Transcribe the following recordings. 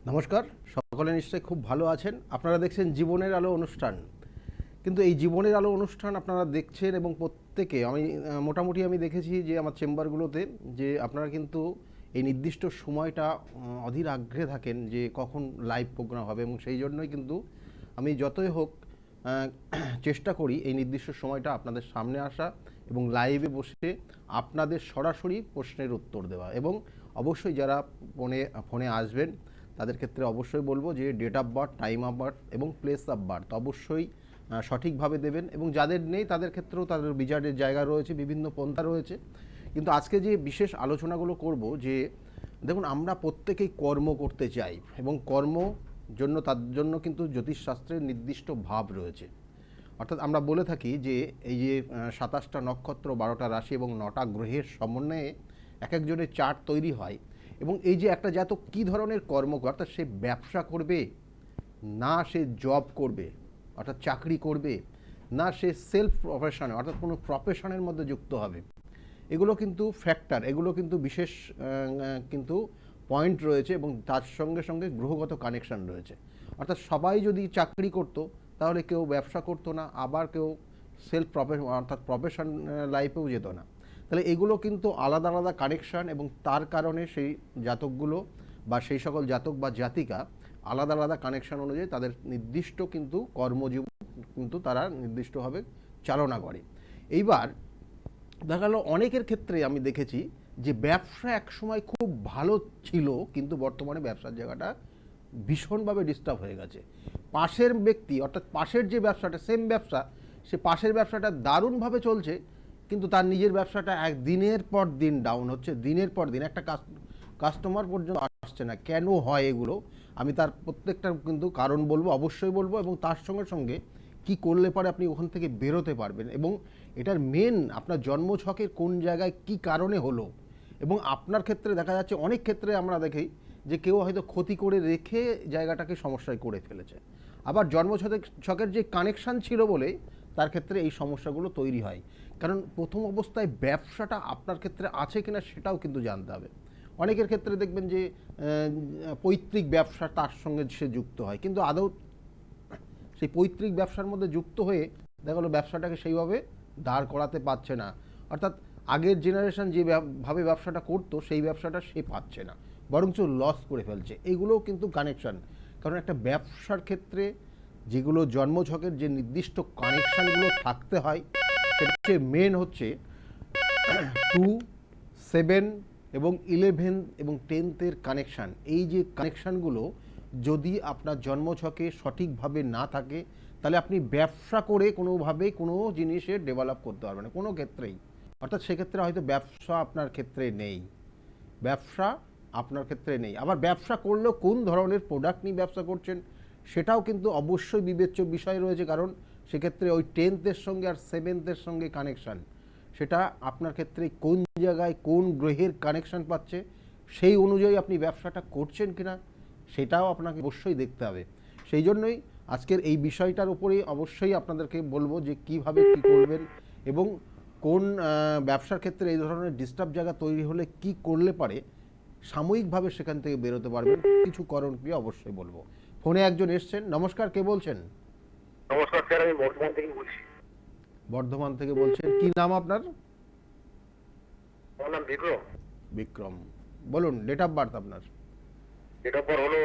নমস্কার, সকলে নিশ্চয়ই খুব ভালো আছেন। আপনারা দেখছেন জীবনের আলো অনুষ্ঠান। কিন্তু এই জীবনের আলো অনুষ্ঠান আপনারা দেখছেন এবং প্রত্যেকে মোটামুটি আমি দেখেছি যে আমার চেম্বারগুলোতে যে আপনারা কিন্তু এই নির্দিষ্ট সময়টা অধীর আগ্রহে থাকেন যে কখন লাইভ প্রোগ্রাম হবে, এবং সেই জন্যই কিন্তু আমি যতই হোক আহ, চেষ্টা করি এই নির্দিষ্ট সময়টা আপনাদের সামনে আসা এবং লাইভে বসে আপনাদের সরাসরি প্রশ্নের উত্তর দেওয়া। এবং অবশ্যই যারা ফোনে ফোনে আসবেন তাদের ক্ষেত্রে অবশ্যই বলবো যে date of birth, time of birth এবং প্লেস অফ বার্থ অবশ্যই সঠিকভাবে দেবেন। এবং যাদের নেই তাদের ক্ষেত্রেও তাদের বিচারের জায়গা রয়েছে, বিভিন্ন পন্থা রয়েছে। কিন্তু আজকে যে বিশেষ আলোচনাগুলো করব, যে দেখুন আমরা প্রত্যেকেই কর্ম করতে চাই এবং তার জন্য কিন্তু জ্যোতিষশাস্ত্রের নির্দিষ্ট ভাব রয়েছে। অর্থাৎ আমরা বলে থাকি যে এই যে 27টা নক্ষত্র, 12টা রাশি এবং 9টা গ্রহের সমন্বয়ে এক একজনের চার্ট তৈরি হয়। এবং এই যে একটা জাতক কী ধরনের কর্ম করে, অর্থাৎ সে ব্যবসা করবে, না সে জব করবে অর্থাৎ চাকরি করবে, না সে সেলফ প্রফেশনে অর্থাৎ কোনো প্রফেশনের মধ্যে যুক্ত হবে, এগুলো কিন্তু ফ্যাক্টর, এগুলো কিন্তু বিশেষ কিন্তু পয়েন্ট রয়েছে এবং তার সঙ্গে সঙ্গে গ্রহগত কানেকশান রয়েছে। অর্থাৎ সবাই যদি চাকরি করতো তাহলে কেউ ব্যবসা করতো না, আবার কেউ সেলফ প্রফেশন অর্থাৎ প্রফেশন লাইফেও যেত না। তাহলে এগুলো কিন্তু আলাদা আলাদা কানেকশান, এবং তার কারণে সেই জাতকগুলো বা সেই সকল জাতক বা জাতিকা আলাদা আলাদা কানেকশান অনুযায়ী তাদের নির্দিষ্ট কিন্তু কর্মজীবন কিন্তু তারা নির্দিষ্টভাবে চালনা করে। এইবার দেখা গেল অনেকের ক্ষেত্রে আমি দেখেছি যে ব্যবসা একসময় খুব ভালো ছিল, কিন্তু বর্তমানে ব্যবসার জায়গাটা ভীষণভাবে ডিস্টার্ব হয়ে গেছে। পাশের ব্যক্তি অর্থাৎ পাশের যে ব্যবসাটা, সেম ব্যবসা, সে পাশের ব্যবসাটা দারুণভাবে চলছে, কিন্তু তার নিজের ব্যবসাটা দিনের পর দিন ডাউন হচ্ছে, দিনের পর দিন একটা কাস্টমার পর্যন্ত আসছে না। কেন হয় এগুলো, আমি তার প্রত্যেকটা কিন্তু কারণ বলবো, অবশ্যই বলবো, এবং তার সঙ্গে সঙ্গে কি করলে পরে আপনি ওখান থেকে বেরোতে পারবেন, এবং এটার মেন আপনার জন্মছকের কোন জায়গায় কি কারণে হলো। এবং আপনার ক্ষেত্রে দেখা যাচ্ছে অনেক ক্ষেত্রে আমরা দেখি যে কেউ হয়তো ক্ষতি করে রেখে জায়গাটাকে সমস্যায় করে ফেলেছে, আবার জন্মছকের যে কানেকশান ছিল বলে তার ক্ষেত্রে এই সমস্যাগুলো তৈরি হয়। কারণ প্রথম অবস্থায় ব্যবসাটা আপনার ক্ষেত্রে আছে কিনা সেটাও কিন্তু জানতে হবে। অনেকের ক্ষেত্রে দেখবেন যে পৈতৃক ব্যবসা তার সঙ্গে সে যুক্ত হয়, কিন্তু আদৌ সেই পৈতৃক ব্যবসার মধ্যে যুক্ত হয়ে দেখা গেলো ব্যবসাটাকে সেইভাবে দাঁড় করাতে পারছে না। অর্থাৎ আগের জেনারেশন যেভাবে ব্যবসাটা করতো সেই ব্যবসাটা সে পাচ্ছে না, বরঞ্চ লস করে ফেলছে। এগুলোও কিন্তু কানেকশান। কারণ একটা ব্যবসার ক্ষেত্রে যেগুলো জন্মছকের যে নির্দিষ্ট কানেকশানগুলো থাকতে হয়, সেটা হচ্ছে মেন হচ্ছে 2, 7 এবং 11 এবং 10th কানেকশান। এই যে কানেকশানগুলো যদি আপনার জন্মছকে সঠিকভাবে না থাকে, তাহলে আপনি ব্যবসা করে কোনোভাবেই কোনো জিনিসের ডেভেলপ করতে পারবেন না কোনো ক্ষেত্রেই। অর্থাৎ সেক্ষেত্রে হয়তো ব্যবসা আপনার ক্ষেত্রে নেই, ব্যবসা আপনার ক্ষেত্রে নেই। আবার ব্যবসা করলেও কোন ধরনের প্রোডাক্ট নিয়ে ব্যবসা করছেন সেটাও কিন্তু অবশ্যই বিবেচ্য বিষয় রয়েছে। কারণ সেক্ষেত্রে ওই 10th সঙ্গে আর 7th সঙ্গে কানেকশান, সেটা আপনার ক্ষেত্রে কোন জায়গায় কোন গ্রহের কানেকশান পাচ্ছে, সেই অনুযায়ী আপনি ব্যবসাটা করছেন কিনা সেটাও আপনাকে অবশ্যই দেখতে হবে। সেই জন্যই আজকের এই বিষয়টার উপরেই অবশ্যই আপনাদেরকে বলবো যে কিভাবে কি করবেন, এবং কোন ব্যবসার ক্ষেত্রে এই ধরনের ডিস্টার্ব জায়গা তৈরি হলে কি করলে পারে সাময়িকভাবে সেখান থেকে বেরোতে পারবেন, কিছু করণীয় অবশ্যই বলবো। ফোনে একজন এসছেন। নমস্কার, কে বলছেন? নমস্কার স্যার, আমি বর্ধমান থেকে বলছি। বর্ধমান থেকে বলছেন, কি নাম আপনার? আমার নাম বিক্রম। বিক্রম, বলুন ডেট অফ বার্থ আপনার। ডেট অফ বার্থ হলো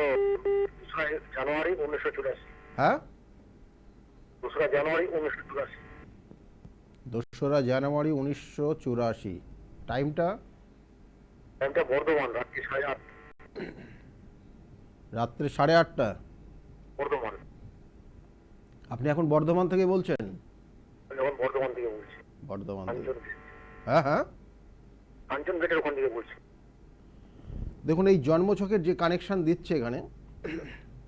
2রা জানুয়ারি 1984। হ্যাঁ, 2রা জানুয়ারি 1984। 2রা জানুয়ারি 1984। টাইমটা? টাইমটা বর্ধমান, রাত্রি 8:30। রাত্রে 8:30। বর্ধমান। আপনি এখন বর্ধমান থেকে বলছেন? আমি এখন বর্ধমান থেকে বলছি। বর্ধমান থেকে, কাঞ্চন, হ্যাঁ হ্যাঁ। কাঞ্চন গেটের ওখান থেকে বলছি। দেখুন এই জন্মছকের যে কানেকশান দিচ্ছে এখানে,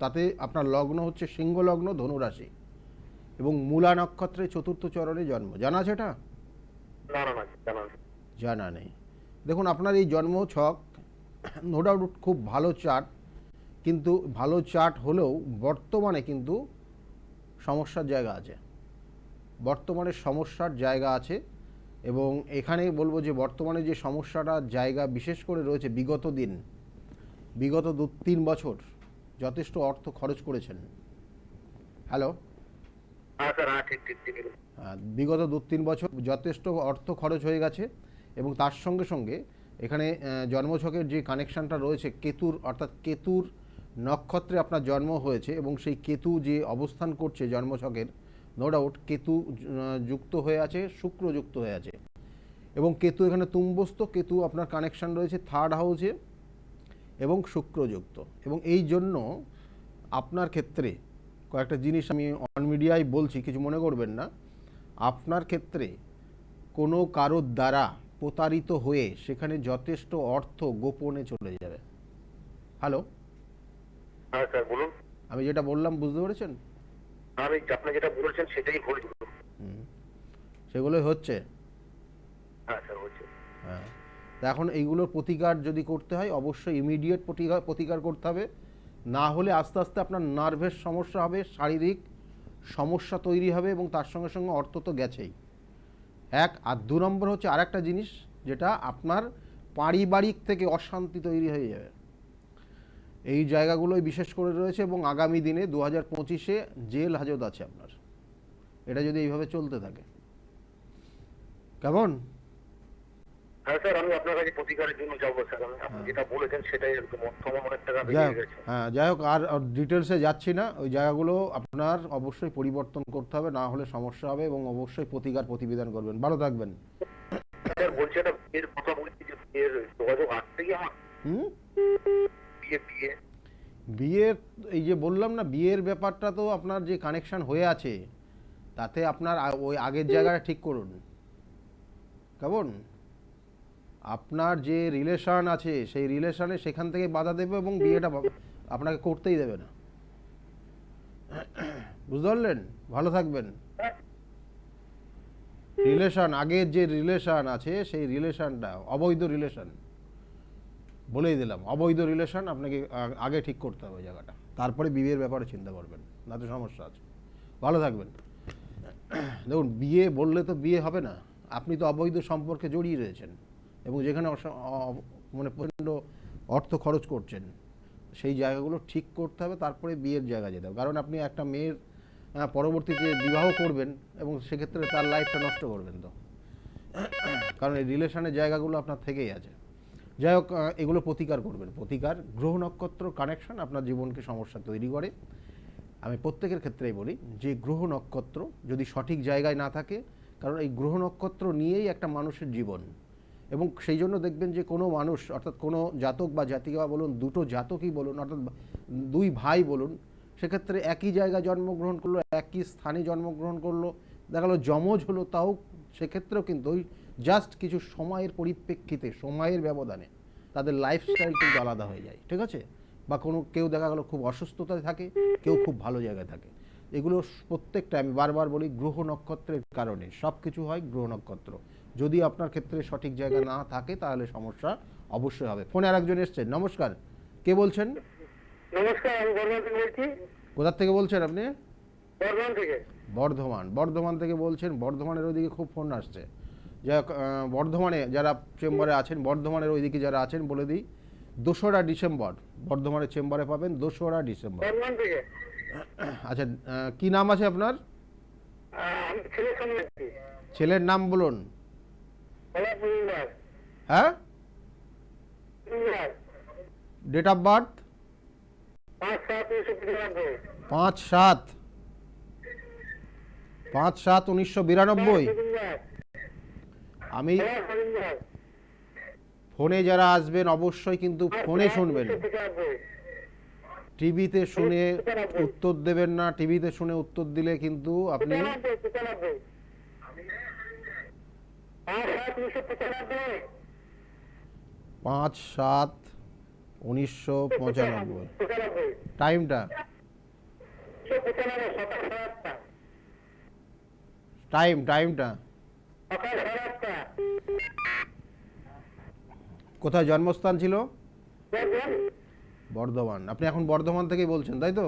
তাতে আপনার লগ্ন হচ্ছে সিংহ লগ্ন, ধনুরাশি, এবং মূলা নক্ষত্রে 4র্থ চরণে জন্ম। জানা আছে এটা? না না না, জানা নেই। জানা নেই। দেখুন আপনার এই জন্মছক নো ডাউট খুব ভালো চার্ট, কিন্তু ভালো চার্ট হলেও বর্তমানে কিন্তু সমস্যার জায়গা আছে, বর্তমানে সমস্যার জায়গা আছে। এবং এখানে বলবো যে বর্তমানে যে সমস্যাটার জায়গা বিশেষ করে রয়েছে বিগত 2-3 বছর, যথেষ্ট অর্থ খরচ করেছেন। হ্যালো। হ্যাঁ স্যার, হ্যাঁ ঠিক ঠিক ঠিক। বিগত 2-3 বছর যথেষ্ট অর্থ খরচ হয়ে গেছে এবং তার সঙ্গে সঙ্গে এখানে জন্মছকের যে কানেকশানটা রয়েছে কেতুর, অর্থাৎ কেতুর নক্ষত্রে আপনার জন্ম হয়েছে এবং সেই কেতু যে অবস্থান করছে জন্মছকের, নো ডাউট কেতু যুক্ত হয়ে আছে, শুক্র যুক্ত হয়ে আছে এবং কেতু এখানে তুম্বস্থ, কেতু আপনার কানেকশান রয়েছে 3rd হাউসে এবং শুক্রযুক্ত। এবং এই জন্য আপনার ক্ষেত্রে কয়েকটা জিনিস আমি অন মিডিয়ায় বলছি, কিছু মনে করবেন না। আপনার ক্ষেত্রে কোনো কারোর দ্বারা প্রতারিত হয়ে সেখানে যথেষ্ট অর্থ গোপনে চলে যাবে। হ্যালো। হ্যাঁ স্যার বলুন। আমি যেটা বললাম বুঝতে পেরেছেন? আমি আপনি যেটা বলেছেন সেটাই বলছি। সেগুলোই হচ্ছে। হ্যাঁ স্যার হচ্ছে। হ্যাঁ, তা এখন এইগুলোর প্রতিকার যদি করতে হয় অবশ্যই ইমিডিয়েট প্রতিকার করতে হবে, না হলে আস্তে আস্তে আপনার নার্ভের সমস্যা হবে, শারীরিক সমস্যা তৈরি হবে এবং তার সঙ্গে সঙ্গে অর্থ তো গেছেই। এক আর 2 নম্বর হচ্ছে আরেকটা জিনিস, যেটা আপনার পারিবারিক থেকে অশান্তি তৈরি হয়ে যাবে। এই জায়গাগুলোই বিশেষ করে রয়েছে এবং আগামী দিনে 2025-এ জেল হাজত আছে আপনার, এটা যদি এইভাবে চলতে থাকে। কেমন? হ্যাঁ স্যার, আমি আপনার কাছে প্রতিকারের জন্য যাবো স্যার। আপনি যেটা বলেছেন সেটাই একদম অনেক টাকা যাই বেরিয়ে হোক, গেছে। হ্যাঁ যাই হোক, আর ডিটেলসে যাচ্ছি না। ওই জায়গাগুলো আপনার অবশ্যই পরিবর্তন করতে হবে, না হলে সমস্যা হবে এবং অবশ্যই প্রতিবিধান করবেন। ভালো থাকবেন। স্যার বলছি, একটা বিয়ের কথা বলছি, যে বিয়ের যোগাযোগ আসছে কি আমার? বিয়ে বিয়ে বিয়ের এই যে বললাম না, বিয়ের ব্যাপারটা তো আপনার যে কানেকশন হয়ে আছে তাতে আপনার ওই আগের জায়গাটা ঠিক করুন। কেমন? আপনার যে রিলেশন আছে সেই রিলেশনে সেখান থেকে বাধা দেবে এবং বিয়েটা আপনাকে করতেই দেবে না। বুঝতে পারলেন? ভালো থাকবেন। রিলেশন, আগের যে রিলেশন আছে সেই রিলেশনটা অবৈধ রিলেশন, বলেই দিলাম, অবৈধ রিলেশন আপনাকে আগে ঠিক করতে হবে জায়গাটা, তারপরে বিয়ের ব্যাপারে চিন্তা করবেন, না তো সমস্যা আছে। ভালো থাকবেন। দেখুন, বিয়ে বললে তো বিয়ে হবে না, আপনি তো অবৈধ সম্পর্কে জড়িয়ে রয়েছেন এবং যেখানে মানে প্রচণ্ড অর্থ খরচ করছেন, সেই জায়গাগুলো ঠিক করতে হবে, তারপরে বিয়ের জায়গা যেতে হবে। কারণ আপনি একটা মেয়ের পরবর্তীতে বিবাহ করবেন এবং সেক্ষেত্রে তার লাইফটা নষ্ট করবেন তো, কারণ এই রিলেশনের জায়গাগুলো আপনার থেকেই আছে। যাই হোক, এগুলো প্রতিকার করবেন। প্রতিকার, গ্রহ নক্ষত্র কানেকশন আপনার জীবনকে সমস্যা তৈরি করে। আমি প্রত্যেকের ক্ষেত্রেই বলি যে গ্রহ নক্ষত্র যদি সঠিক জায়গায় না থাকে, কারণ এই গ্রহ নক্ষত্র নিয়েই একটা মানুষের জীবন, এবং সেই জন্য দেখবেন যে কোনো মানুষ, অর্থাৎ কোনো জাতক বা জাতিকা বলুন, দুটো জাতকই বলুন, অর্থাৎ 2 ভাই বলুন, সেক্ষেত্রে একই জায়গায় জন্মগ্রহণ করলো, একই স্থানে জন্মগ্রহণ করলো, দেখা গেলো যমজ হলো, তাও সেক্ষেত্রেও কিন্তু ওই জাস্ট কিছু সময়ের পরিপ্রেক্ষিতে, সময়ের ব্যবধানে তাদের লাইফস্টাইল কিন্তু আলাদা হয়ে যায়। ঠিক আছে? বা কেউ দেখা গেলো খুব অসুস্থতায় থাকে, কেউ খুব ভালো জায়গায় থাকে। এগুলো প্রত্যেকটা আমি বারবার বলি গ্রহ নক্ষত্রের কারণে সব কিছু হয়। গ্রহ নক্ষত্র যদি আপনার ক্ষেত্রে সঠিক জায়গা না থাকে তাহলে সমস্যা অবশ্যই হবে। ফোনে আরেকজন এসছেন। নমস্কার, কে বলছেন? নমস্কার, আমি বর্ধমান থেকে বলছি। কোথা থেকে বলছেন আপনি? বর্ধমান থেকে। বর্ধমান থেকে বলছেন। বর্ধমানের ওইদিকে খুব ফোন আসছে। যাই হোক, বর্ধমানে যারা চেম্বারে আছেন, বর্ধমানের ওইদিকে যারা আছেন বলে দিই, 2রা ডিসেম্বর বর্ধমানের চেম্বারে পাবেন, 2রা ডিসেম্বর। বর্ধমান থেকে। আচ্ছা, কি নাম আছে আপনার? আমি ছেলের সঙ্গে আছি। ছেলের নাম বলুন। পলাশ। হ্যাঁ, ডেট অফ বার্থ 5/7/1992। আমি ফোনে যারা আসবেন অবশ্যই কিন্তু ফোনে শুনবেন, টিভিতে শুনে উত্তর দেবেন না। টিভিতে শুনে উত্তর দিলে কিন্তু আপনি 5/7/1995। টাইমটা টাইমটা কোথায় জন্মস্থান ছিল? বর্ধমান। আপনি এখন বর্ধমান থেকেই বলছেন, তাই তো?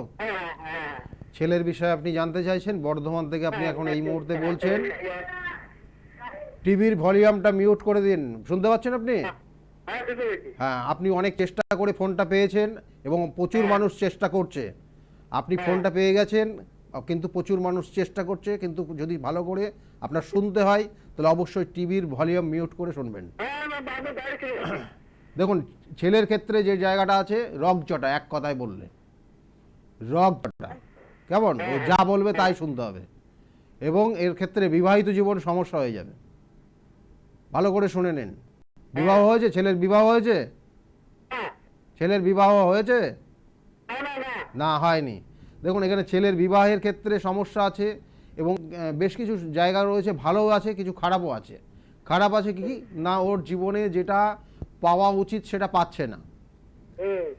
ছেলের বিষয়ে আপনি জানতে চাইছেন, বর্ধমান থেকে আপনি এখন এই মুহূর্তে বলছেন। টিভির ভলিউমটা মিউট করে দিন। শুনতে পাচ্ছেন আপনি? হ্যাঁ বুঝতে পেরেছি। হ্যাঁ, আপনি অনেক চেষ্টা করে ফোনটা পেয়েছেন এবং প্রচুর মানুষ চেষ্টা করছে। আপনি ফোনটা পেয়ে গেছেন, কিন্তু প্রচুর মানুষ চেষ্টা করছে, কিন্তু যদি ভালো করে আপনার শুনতে হয় তাহলে অবশ্যই টিভির ভলিউম মিউট করে শুনবেন। হ্যাঁ আমি বাইরে চলে গেছি। দেখুন, ছেলের ক্ষেত্রে যে জায়গাটা আছে রগচটা, এক কথায় বললে রগচটা, কেমন, ও যা বলবে তাই শুনতে হবে, এবং এর ক্ষেত্রে বিবাহিত জীবন সমস্যা হয়ে যাবে। ভালো করে শুনে নিন। বিবাহ হয়েছে? ছেলের বিবাহ হয়েছে? হ্যাঁ, ছেলের বিবাহ হয়েছে? না না না। না, হয়নি। দেখুন, এখানে ছেলের বিবাহের ক্ষেত্রে সমস্যা আছে, এবং বেশ কিছু জায়গা রয়েছে ভালোও আছে, কিছু খারাপও আছে। খারাপ আছে কি না, ওর জীবনে যেটা পাওয়া উচিত সেটা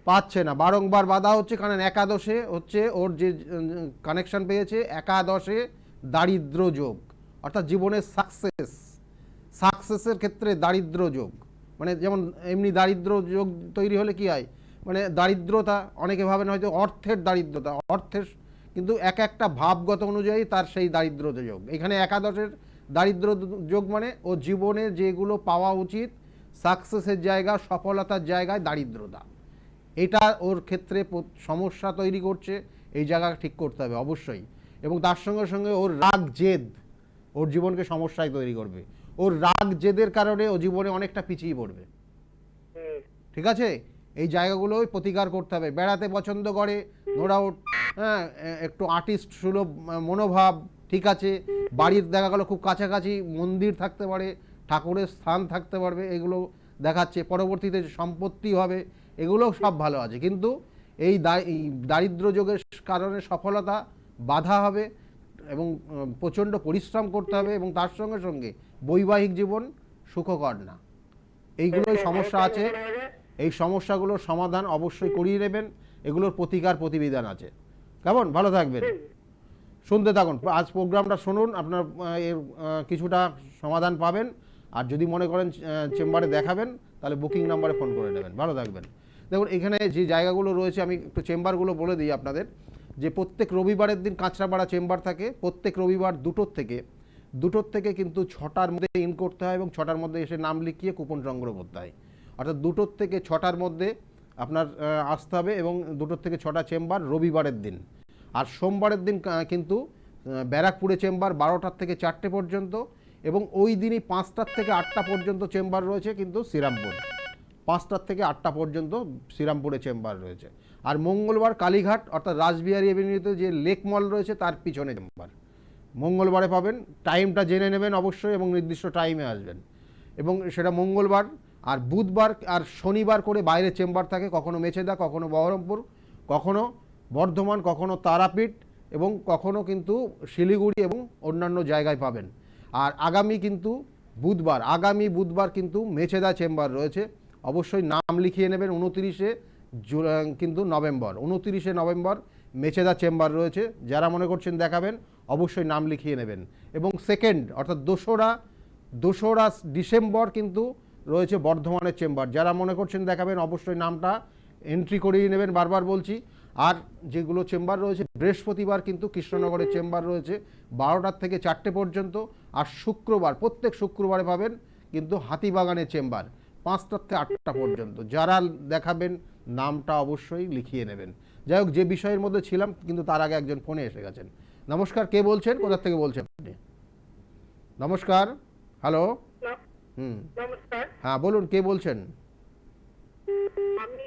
পাচ্ছে না, বারংবার বাধা হচ্ছে। কারণ একাদশে হচ্ছে ওর যে কানেকশন পেয়েছে, একাদশে দারিদ্র যোগ, অর্থাৎ জীবনের সাকসেসের ক্ষেত্রে দারিদ্র যোগ। মানে যেমন এমনি দারিদ্র যোগ তৈরি হলে কি হয়, মানে দারিদ্রতা অনেকে ভাবেন হয়তো অর্থের দারিদ্রতা, অর্থের, কিন্তু এক একটা ভাবগত অনুযায়ী তার সেই দারিদ্র যোগ। এখানে একাদশের দারিদ্র যোগ মানে ও জীবনে যেগুলো পাওয়া উচিত, সাকসেসের জায়গা, সফলতার জায়গায় দারিদ্রতা, এটা ওর ক্ষেত্রে সমস্যা তৈরি করছে। এই জায়গা ঠিক করতে হবে অবশ্যই। এবং তার সঙ্গে সঙ্গে ওর রাগ জেদ ওর জীবনকে সমস্যায় তৈরি করবে। ওর রাগ জেদের কারণে ও জীবনে অনেকটা পিছিয়ে পড়বে। ঠিক আছে, এই জায়গাগুলোই প্রতিকার করতে হবে। বেড়াতে পছন্দ করে, নো ডাউট, হ্যাঁ, একটু আর্টিস্ট সুলভ মনোভাব, ঠিক আছে। বাড়ির দেখা গেল খুব কাছাকাছি মন্দির থাকতে পারে, ঠাকুরের স্থান থাকতে পারবে, এগুলো দেখাচ্ছে। পরবর্তীতে সম্পত্তি হবে, এগুলো সব ভালো আছে, কিন্তু এই দারিদ্র যোগের কারণে সফলতা বাধা হবে, এবং প্রচণ্ড পরিশ্রম করতে হবে, এবং তার সঙ্গে সঙ্গে বৈবাহিক জীবন সুখকর না। এইগুলোই সমস্যা আছে। এই সমস্যাগুলোর সমাধান অবশ্যই করিয়ে নেবেন, এগুলোর প্রতিকার প্রতিবিধান আছে। কেমন, ভালো থাকবেন, শুনতে থাকুন। আজ প্রোগ্রামটা শুনুন, আপনার এর কিছুটা সমাধান পাবেন। আর যদি মনে করেন চেম্বারে দেখাবেন, তাহলে বুকিং নাম্বারে ফোন করে নেবেন। ভালো থাকবেন। দেখুন, এখানে যে জায়গাগুলো রয়েছে আমি একটু চেম্বারগুলো বলে দিই আপনাদের, যে প্রত্যেক রবিবারের দিন কাঁচরাপাড়া চেম্বার থাকে। প্রত্যেক রবিবার দুটোর থেকে কিন্তু 6টার মধ্যে ইন করতে হয়, এবং 6টার মধ্যে এসে নাম লিখিয়ে কুপন সংগ্রহ করতে হয়। অর্থাৎ 2টোর থেকে 6টার মধ্যে আপনার আসতে হবে, এবং 2টোর থেকে 6টা চেম্বার রবিবারের দিন। আর সোমবারের দিন কিন্তু ব্যারাকপুরে চেম্বার 12টার থেকে 4টে পর্যন্ত, এবং ওই দিনই 5টার থেকে 8টা পর্যন্ত চেম্বার রয়েছে কিন্তু শ্রীরামপুর, 5টার থেকে 8টা পর্যন্ত শ্রীরামপুরে চেম্বার রয়েছে। আর মঙ্গলবার কালীঘাট অর্থাৎ রাসবিহারী এভিনিউতে যে লেক মল রয়েছে তার পিছনে চেম্বার, মঙ্গলবারে পাবেন। টাইমটা জেনে নেবেন অবশ্যই, এবং নির্দিষ্ট টাইমে আসবেন, এবং সেটা মঙ্গলবার। আর বুধবার আর শনিবার করে বাইরে চেম্বার থাকে, কখনো মেছেদা, কখনো বহরমপুর, কখনো বর্ধমান, কখনো তারাপীঠ, এবং কখনো কিন্তু শিলিগুড়ি এবং অন্যান্য জায়গায় পাবেন। আর আগামী বুধবার কিন্তু মেছেদা চেম্বার রয়েছে, অবশ্যই নাম লিখিয়ে নেবেন। 29শে কিন্তু নভেম্বর, 29শে নভেম্বর মেছেদা চেম্বার রয়েছে। যারা মনে করছেন দেখাবেন, অবশ্যই নাম লিখিয়ে নেবেন। এবং সেকেন্ড অর্থাৎ দোসরা ডিসেম্বর কিন্তু রয়েছে বর্ধমানের চেম্বার। যারা মনে করছেন দেখাবেন, অবশ্যই নামটা এন্ট্রি করিয়ে নেবেন, বারবার বলছি। আর যেগুলো চেম্বার রয়েছে, বৃহস্পতিবার কিন্তু কৃষ্ণনগরের চেম্বার রয়েছে 12টার থেকে 4টে পর্যন্ত। আর প্রত্যেক শুক্রবারে পাবেন কিন্তু হাতিবাগানের চেম্বার 5টার থেকে 8টা পর্যন্ত। যারা দেখাবেন নামটা অবশ্যই লিখিয়ে নেবেন। যাই হোক, যে বিষয়ের মধ্যে ছিলাম, কিন্তু তার আগে একজন ফোনে এসে গেছেন। নমস্কার, কে বলছেন, কোথা থেকে বলছেন আপনি? নমস্কার, হ্যালো। নমস্কার, হ্যাঁ বলুন, কে বলছেন? আমি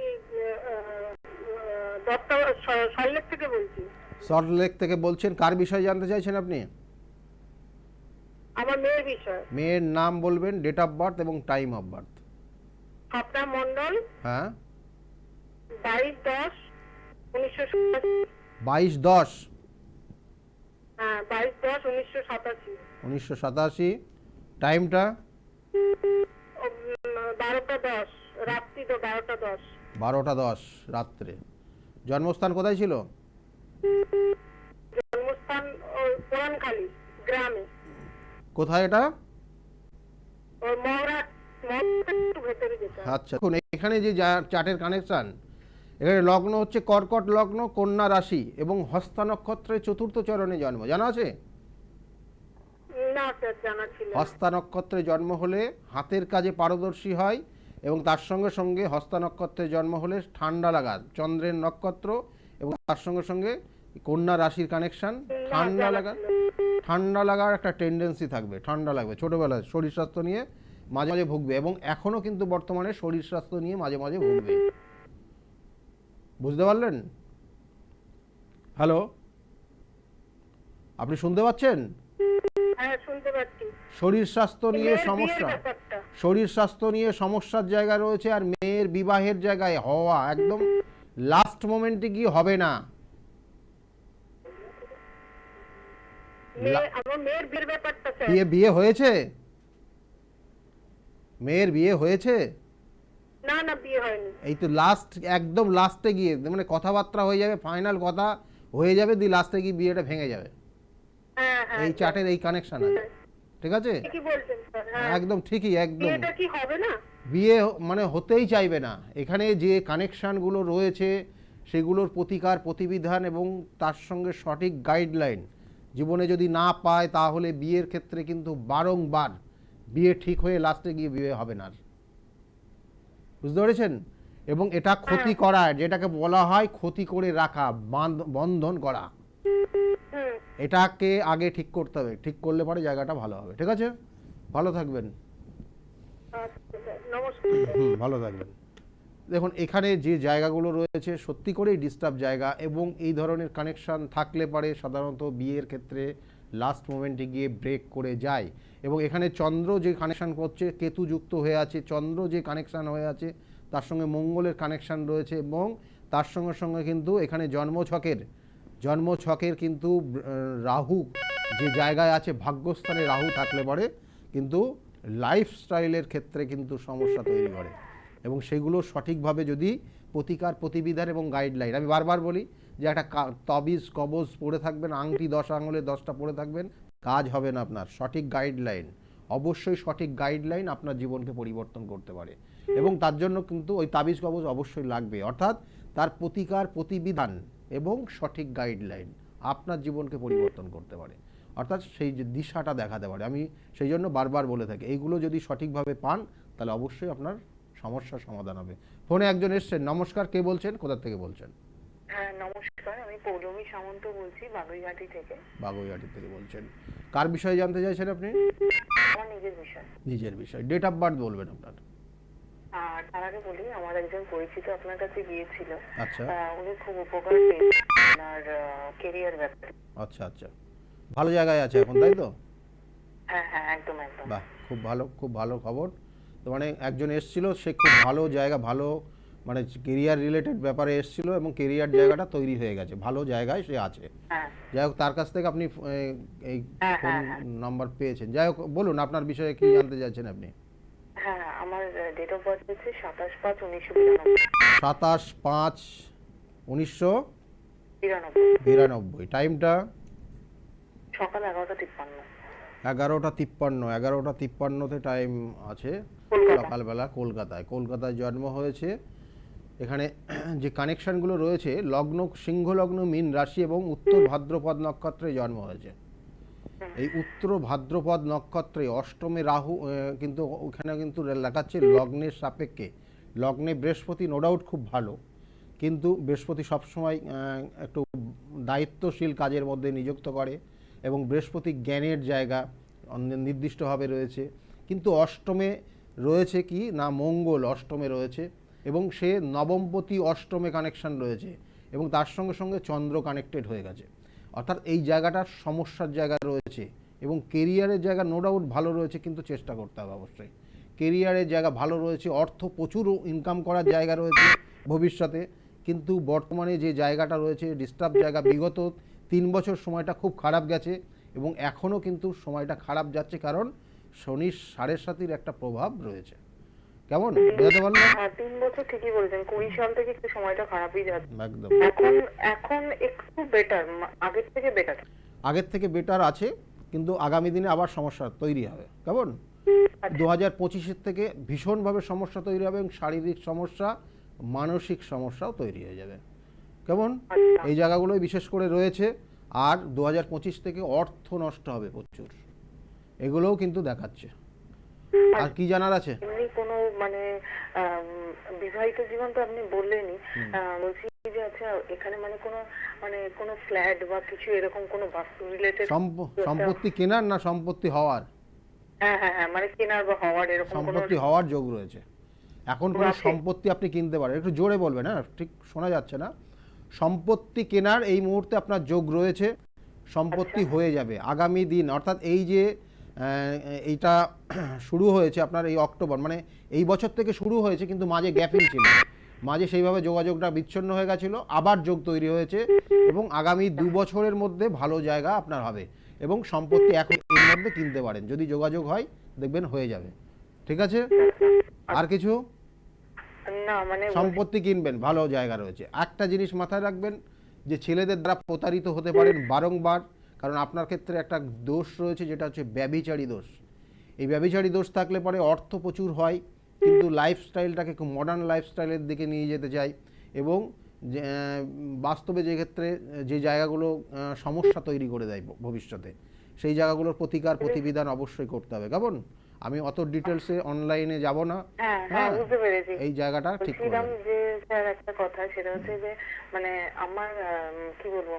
সল্টলেক থেকে বলছি। সল্টলেক থেকে বলছেন, কার বিষয়ে জানতে চাইছেন আপনি? আমার মেয়ের বিষয়। মেয়ের নাম বলবেন, ডেট অফ বার্থ এবং টাইম অফ বার্থ। স্বপ্না মণ্ডল, হ্যাঁ, 22/10/1987। 22/10 হ্যাঁ, 22/10/1987। 1987। টাইমটা 12টা 10 রাত্রি, তো 12টা 10। 12টা 10 রাত্রে। জন্মস্থান কোথায় ছিল? জন্মস্থান পুরানখালী গ্রামে। কোথায় এটা? ওই মহড়া একটু ভেতরে যেতে হয়। আচ্ছা, দেখুন এখানে যে চার্টের কানেকশান, এখানে লগ্ন হচ্ছে কর্কট লগ্ন, কন্যা রাশি, এবং হস্তা নক্ষত্রের 4র্থ চরণে জন্ম। জানা আছে? না স্যার, জানা ছিল না। হস্তা নক্ষত্রে জন্ম হলে হাতের কাজে পারদর্শী হয়, এবং তার সঙ্গে সঙ্গে হস্তা নক্ষত্রের জন্ম হলে ঠান্ডা লাগা, চন্দ্রের নক্ষত্র এবং তার সঙ্গে সঙ্গে কন্যা রাশির কানেকশন, ঠান্ডা লাগার একটা টেন্ডেন্সি থাকবে, ঠান্ডা লাগবে ছোটোবেলায়, শরীর স্বাস্থ্য নিয়ে মাঝে মাঝে ভুগবে এবং এখনও কিন্তু বর্তমানে শরীর স্বাস্থ্য নিয়ে মাঝে মাঝে ভুগবে। বুঝতে পারলেন? হ্যালো, আপনি শুনতে পাচ্ছেন? হ্যাঁ, শুনতে পাচ্ছি। শরীর স্বাস্থ্য নিয়ে মেয়ের সমস্যা, বিয়ের ব্যাপারটা। শরীর স্বাস্থ্য নিয়ে সমস্যার জায়গা রয়েছে, আর মেয়ের বিবাহের জায়গায় হওয়া একদম লাস্ট মোমেন্টে গিয়ে হবে না। আমার মেয়ের বিয়ের ব্যাপারটা স্যার। বিয়ে হয়েছে? মেয়ের বিয়ে হয়েছে? না না, বিয়ে হয়নি। এই তো লাস্ট, একদম লাস্টে গিয়ে মানে কথাবার্তা হয়ে যাবে, ফাইনাল কথা হয়ে যাবে, দিয়ে লাস্টে গিয়ে বিয়েটা ভেঙে যাবে। হ্যাঁ হ্যাঁ, এই চার্টের এই কানেকশন আছে, ঠিক আছে? কি বলছেন স্যার? হ্যাঁ, একদম ঠিকই, একদম। বিয়েটা কি হবে না? বিয়ে মানে হতেই চাইবে না। এখানে যে কানেকশানগুলো রয়েছে সেগুলোর প্রতিকার প্রতিবিধান এবং তার সঙ্গে সঠিক গাইডলাইন জীবনে যদি না পায় তাহলে বিয়ের ক্ষেত্রে কিন্তু বারংবার বিয়ে ঠিক হয়ে লাস্টে গিয়ে বিয়ে হবে না। বুঝতে পেরেছেন? এবং এটা ক্ষতি করা, যেটাকে বলা হয় ক্ষতি করে রাখা, বন্ধন করা, এটাকে আগে ঠিক করতে হবে। ঠিক করলে পরে জায়গাটা ভালো হবে। ঠিক আছে, ভালো থাকবেন। আচ্ছা স্যার, নমস্কার। ভালো থাকবেন। দেখুন, এখানে যে জায়গাগুলো রয়েছে সত্যি করেই ডিস্টার্ব জায়গা, এবং এই ধরনের কানেকশান থাকলে পারে সাধারণত বিয়ের ক্ষেত্রে লাস্ট মোমেন্টে গিয়ে ব্রেক করে যায়। এবং এখানে চন্দ্র যে কানেকশান করছে, কেতু যুক্ত হয়ে আছে, চন্দ্র যে কানেকশান হয়ে আছে, তার সঙ্গে মঙ্গলের কানেকশান রয়েছে, এবং তার সঙ্গে সঙ্গে কিন্তু এখানে জন্মছকের কিন্তু রাহু যে জায়গায় আছে, ভাগ্যস্থানে রাহু থাকলে পরে কিন্তু লাইফস্টাইলের ক্ষেত্রে কিন্তু সমস্যা তৈরি করে। এবং সেগুলো সঠিকভাবে যদি প্রতিকার প্রতিবিধান এবং গাইডলাইন, আমি বারবার বলি যে একটা তাবিজ কবজ পড়ে থাকবেন, আংটি 10 আঙুলে 10টা পড়ে থাকবেন, কাজ হবে না আপনার। সঠিক গাইডলাইন, অবশ্যই সঠিক গাইডলাইন আপনার জীবনকে পরিবর্তন করতে পারে, এবং তার জন্য কিন্তু ওই তাবিজ কবজ অবশ্যই লাগবে। অর্থাৎ তার প্রতিকার প্রতিবিধান এবং সঠিক গাইডলাইন আপনার জীবনকে পরিবর্তন করতে পারে, অর্থাৎ সেই যে দিশাটা দেখাতে পারে। আমি সেই জন্য বারবার বলে থাকি, এইগুলো যদি সঠিকভাবে পান তাহলে অবশ্যই আপনার সমস্যার সমাধান হবে। ফোনে একজন এসছেন। নমস্কার, কে বলছেন, কোথা থেকে বলছেন? হ্যাঁ নমস্কার, আমি পৌলমী সামন্ত বলছি, বাগুইঘাটি থেকে। বাগুইঘাটি থেকে বলছেন। কার বিষয়ে জানতে চাইছেন আপনি? আমার নিজের বিষয়। নিজের বিষয়। ডেট অফ বার্থ বলবেন আপনার। আর তার আগে বলি, আমার একজন পরিচিত আপনার কাছে গিয়েছিল। আচ্ছা উনি খুব উপকার পেয়েছেন আপনার কেরিয়ার ব্যাপারে। আচ্ছা আচ্ছা, ভালো জায়গায় আছে এখন, তাই তো? হ্যাঁ হ্যাঁ, একদম একদম। বাহ, খুব ভালো, খুব ভালো খবর। তো মানে একজন এসছিল, সে খুব ভালো জায়গা, ভালো মানে কেরিয়ার রিলেটেড ব্যাপারে এসছিল, এবং কেরিয়ার জায়গাটা তৈরি হয়ে গেছে, ভালো জায়গায় সে আছে। হ্যাঁ যাই হোক, তার কাছ থেকে আপনি এই ফোন নাম্বার পেয়েছেন। যাই হোক, বলুন আপনার বিষয়ে কি জানতে চাইছেন আপনি? হ্যাঁ, আমার ডেট অফ বার্থ হচ্ছে 27/5/1992। 27/5/1992। টাইমটা সকাল 11:53। 11:53। 11:53-তে টাইম আছে, সকালবেলা, কলকাতায় জন্ম হয়েছে। এখানে যে কানেকশানগুলো রয়েছে, লগ্ন সিংহ লগ্ন, মীন রাশি, এবং উত্তর ভাদ্রপদ নক্ষত্রে জন্ম হয়েছে। এই উত্তর ভাদ্রপদ নক্ষত্রে অষ্টমে রাহু, কিন্তু ওখানে কিন্তু লেখাচ্ছে লগ্নের সাপেক্ষে। লগ্নে বৃহস্পতি নো ডাউট খুব ভালো, কিন্তু বৃহস্পতি সবসময় একটু দায়িত্বশীল কাজের মধ্যে নিযুক্ত করে, এবং বৃহস্পতি জ্ঞানের জায়গা নির্দিষ্টভাবে রয়েছে। কিন্তু অষ্টমে রয়েছে কি না, মঙ্গল অষ্টমে রয়েছে, এবং সে নবমপতি অষ্টমে কানেকশান রয়েছে, এবং তার সঙ্গে সঙ্গে চন্দ্র কানেক্টেড হয়ে গেছে। অর্থাৎ এই জায়গাটার সমস্যার জায়গা রয়েছে, এবং কেরিয়ারের জায়গা নো ডাউট ভালো রয়েছে, কিন্তু চেষ্টা করতে হবে অবশ্যই। কেরিয়ারের জায়গা ভালো রয়েছে, অর্থ প্রচুর ইনকাম করার জায়গা রয়েছে ভবিষ্যতে, কিন্তু বর্তমানে যে জায়গাটা রয়েছে ডিস্টার্ব জায়গা। বিগত 3 বছর সময়টা খুব খারাপ গেছে, এবং এখনও কিন্তু সময়টা খারাপ যাচ্ছে, কারণ শনির 7.5 একটা প্রভাব রয়েছে। কেমন বোঝাতে পারলাম? হ্যাঁ, 3 বছর ঠিকই বলেছেন। 20 সাল থেকে একটু সময়টা খারাপই যাচ্ছে। একদম। এখন একটু বেটার, আগের থেকে বেটার। আগের থেকে বেটার আছে, কিন্তু আগামী দিনে আবার সমস্যা তৈরি হবে। কেমন? 2025-এর থেকে ভীষণভাবে সমস্যা তৈরি হবে, এবং শারীরিক সমস্যা, মানসিক সমস্যাও তৈরি হয়ে যাবে। কেমন? এই জায়গাগুলোই বিশেষ করে রয়েছে। আর 2025 থেকে অর্থ নষ্ট হবে প্রচুর, এগুলোও কিন্তু দেখাচ্ছে। আর কি জানার আছে? এমনি কোনো মানে বিবাহিত জীবন তো আপনি বললেনই, বলছি যে আচ্ছা এখানে কোনো ফ্ল্যাট বা কিছু এরকম কোনো বাস্তু রিলেটেড সম্পত্তি কেনার না সম্পত্তি হওয়ার? হ্যাঁ হ্যাঁ হ্যাঁ, মানে কেনার বা হওয়ার এরকম কোনো সম্পত্তি হওয়ার যোগ রয়েছে। এখন কোনো আছে? সম্পত্তি আপনি কিনতে পারেন, একটু জোরে বলবেন, হ্যাঁ ঠিক শোনা যাচ্ছে না। সম্পত্তি কেনার এই মুহূর্তে আপনার যোগ রয়েছে, সম্পত্তি হয়ে যাবে আগামী দিন, অর্থাৎ এই যে এইটা শুরু হয়েছে আপনার এই অক্টোবর, মানে এই বছর থেকে শুরু হয়েছে, কিন্তু মাঝে গ্যাপিং ছিল, মাঝে সেইভাবে যোগাযোগটা বিচ্ছিন্ন হয়ে গেছিলো, আবার যোগ তৈরি হয়েছে এবং আগামী 2 বছরের মধ্যে ভালো জায়গা আপনার হবে এবং সম্পত্তি এখন এর মধ্যে কিনতে পারেন, যদি যোগাযোগ হয় দেখবেন হয়ে যাবে। ঠিক আছে? আর কিছু? না মানে সম্পত্তি কিনবেন, ভালো জায়গা রয়েছে। একটা জিনিস মাথায় রাখবেন যে ছেলেদের দ্বারা প্রতারিত হতে পারেন বারংবার, কারণ আপনার ক্ষেত্রে একটা দোষ রয়েছে যেটা হচ্ছে ব্যভিচারী দোষ। এই ব্যভিচারী দোষ থাকলে পরে অর্থ প্রচুর হয়, কিন্তু লাইফস্টাইলটাকে খুব মডার্ন লাইফস্টাইলের দিকে নিয়ে যেতে চাই এবং বাস্তবে যে ক্ষেত্রে যে জায়গাগুলো সমস্যা তৈরি করে দেয় ভবিষ্যতে, সেই জায়গাগুলোর প্রতিকার প্রতিবিধান অবশ্যই করতে হবে। কেমন? আমি অত ডিটেলসে অনলাইনে যাব না। হ্যাঁ হ্যাঁ বুঝতে পেরেছি। এই জায়গাটা ঠিক করে বলছিলাম দেবেন। যে স্যার একটা কথা, সেটা হচ্ছে যে মানে আমার কি বলবো,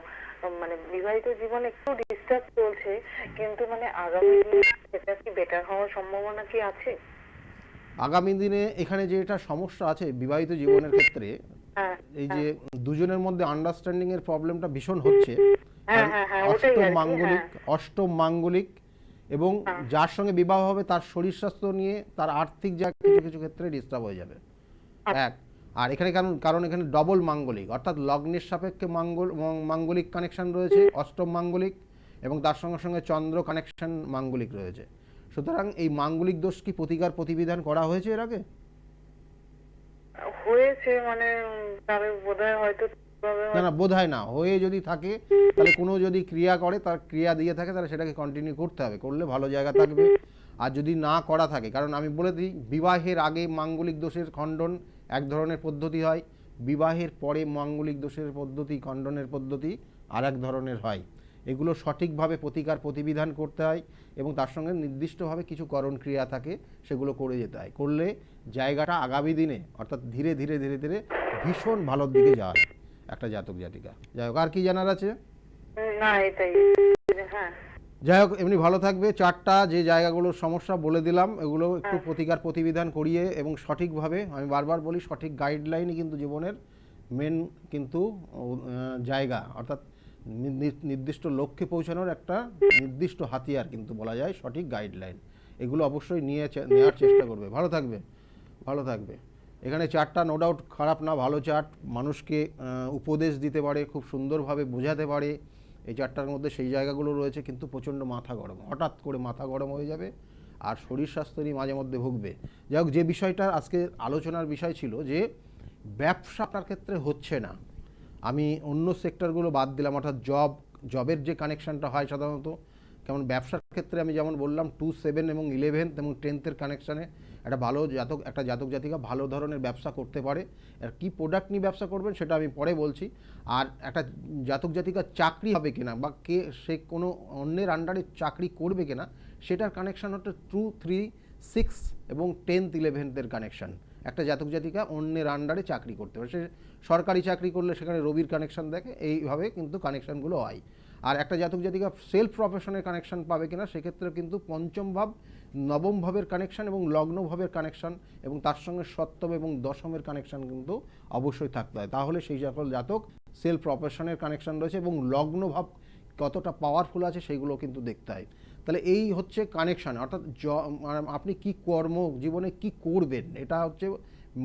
মানে বিবাহিত জীবন একটু ডিস্টার্ব চলছে, কিন্তু মানে আগামী দিনে সেটা কি বেটার হওয়ার সম্ভাবনা কি আছে? আগামী দিনে এখানে যেটা সমস্যা আছে বিবাহিত জীবনের ক্ষেত্রে, হ্যাঁ এই যে দুজনের মধ্যে আন্ডারস্ট্যান্ডিং এর প্রবলেমটা ভীষণ হচ্ছে। হ্যাঁ হ্যাঁ হ্যাঁ ওটাই অষ্টম আর কি, মাঙ্গলিক, হ্যাঁ অষ্টম মাঙ্গলিক এবং যার সঙ্গে বিবাহ হবে তার শরীর স্বাস্থ্য নিয়ে, তার আর্থিক যা কিছু কিছু ক্ষেত্রে ডিস্টার্ব হয়ে যাবে। এক, আর এখানে কারণ এখানে ডবল মাঙ্গলিক, অর্থাৎ লগ্নের সাপেক্ষে মাঙ্গলিক কানেকশন রয়েছে, অষ্টম মাঙ্গলিক, এবং তার সঙ্গে সঙ্গে চন্দ্র কানেকশন মাঙ্গলিক রয়েছে। সুতরাং এই মাঙ্গলিক দোষ কি প্রতিকার প্রতিবিধান করা হয়েছে এর আগে? হয়েছে মানে তাহলে বোধহয় হয়তো না না, বোধহয় না, হয়ে যদি থাকে তাহলে কোনো যদি ক্রিয়া করে, তার ক্রিয়া দিয়ে থাকে, তাহলে সেটাকে কন্টিনিউ করতে হবে, করলে ভালো জায়গা থাকবে। আর যদি না করা থাকে, কারণ আমি বলে দিই বিবাহের আগে মাঙ্গলিক দোষের খণ্ডন এক ধরনের পদ্ধতি হয়, বিবাহের পরে মাঙ্গলিক দোষের পদ্ধতি খণ্ডনের পদ্ধতি আর এক ধরনের হয়। এগুলো সঠিকভাবে প্রতিকার প্রতিবিধান করতে হয় এবং তার সঙ্গে নির্দিষ্টভাবে কিছু করণ ক্রিয়া থাকে, সেগুলো করে যেতে হয়, করলে জায়গাটা আগামী দিনে অর্থাৎ ধীরে ধীরে ধীরে ধীরে ভীষণ ভালোর দিকে যায় একটা জাতক জাতিকা। যাই হোক, আর কি জানার আছে? না এটাই, হ্যাঁ যাই হোক, এমনি ভালো থাকবে। চারটা যে জায়গাগুলোর সমস্যা বলে দিলাম, এগুলো একটু প্রতিকার প্রতিবিধান করিয়ে এবং সঠিকভাবে, আমি বারবার বলি সঠিক গাইডলাইনই কিন্তু জীবনের মেন কিন্তু জায়গা, অর্থাৎ নির্দিষ্ট লক্ষ্যে পৌঁছানোর একটা নির্দিষ্ট হাতিয়ার কিন্তু বলা যায় সঠিক গাইডলাইন। এগুলো অবশ্যই নেওয়ার চেষ্টা করবে। ভালো থাকবে, ভালো থাকবে। এখানে চার্টটা নো ডাউট খারাপ না, ভালো চার্ট, মানুষকে উপদেশ দিতে পারে, খুব সুন্দরভাবে বোঝাতে পারে। এই চারটার মধ্যে সেই জায়গাগুলো রয়েছে, কিন্তু প্রচণ্ড মাথা গরম, হঠাৎ করে মাথা গরম হয়ে যাবে আর শরীর স্বাস্থ্য নিয়ে মাঝে মধ্যে ভুগবে। যাই হোক, যে বিষয়টা আজকে আলোচনার বিষয় ছিল যে ব্যবসা আপনার ক্ষেত্রে হচ্ছে না, আমি অন্য সেক্টরগুলো বাদ দিলাম, অর্থাৎ জবের যে কানেকশানটা হয় সাধারণত, কেমন ব্যবসার ক্ষেত্রে আমি যেমন বললাম 2, 7 এবং 11 এবং 10 কানেকশানে একটা ভালো জাতক জাতিকা ভালো ধরনের ব্যবসা করতে পারে। আর কী প্রোডাক্ট নিয়ে ব্যবসা করবেন সেটা আমি পরে বলছি। আর একটা জাতক জাতিকার চাকরি হবে কিনা বা সে কোনো অন্যের আন্ডারে চাকরি করবে কিনা, সেটার কানেকশান হচ্ছে 2, 3, 6 এবং 10, 11 কানেকশান। একটা জাতক জাতিকা অন্যের আন্ডারে চাকরি করতে পারে, সে সরকারি চাকরি করলে সেখানে রবির কানেকশান দেখে, এইভাবে কিন্তু কানেকশানগুলো হয়। আর একটা জাতক জাতিকা সেলফ প্রফেশনের কানেকশান পাবে কিনা, সেক্ষেত্রে কিন্তু পঞ্চম ভাব, নবম ভাবের কানেকশান এবং লগ্ন ভাবের কানেকশান এবং তার সঙ্গে সপ্তম এবং দশমের কানেকশান কিন্তু অবশ্যই থাকতে হয়, তাহলে সেই সকল জাতক সেলফ প্রফেশনের কানেকশান রয়েছে এবং লগ্ন ভাব কতটা পাওয়ারফুল আছে সেগুলো কিন্তু দেখতে হয়। তাহলে এই হচ্ছে কানেকশান, অর্থাৎ আপনি কি কর্ম জীবনে কি করবেন, এটা হচ্ছে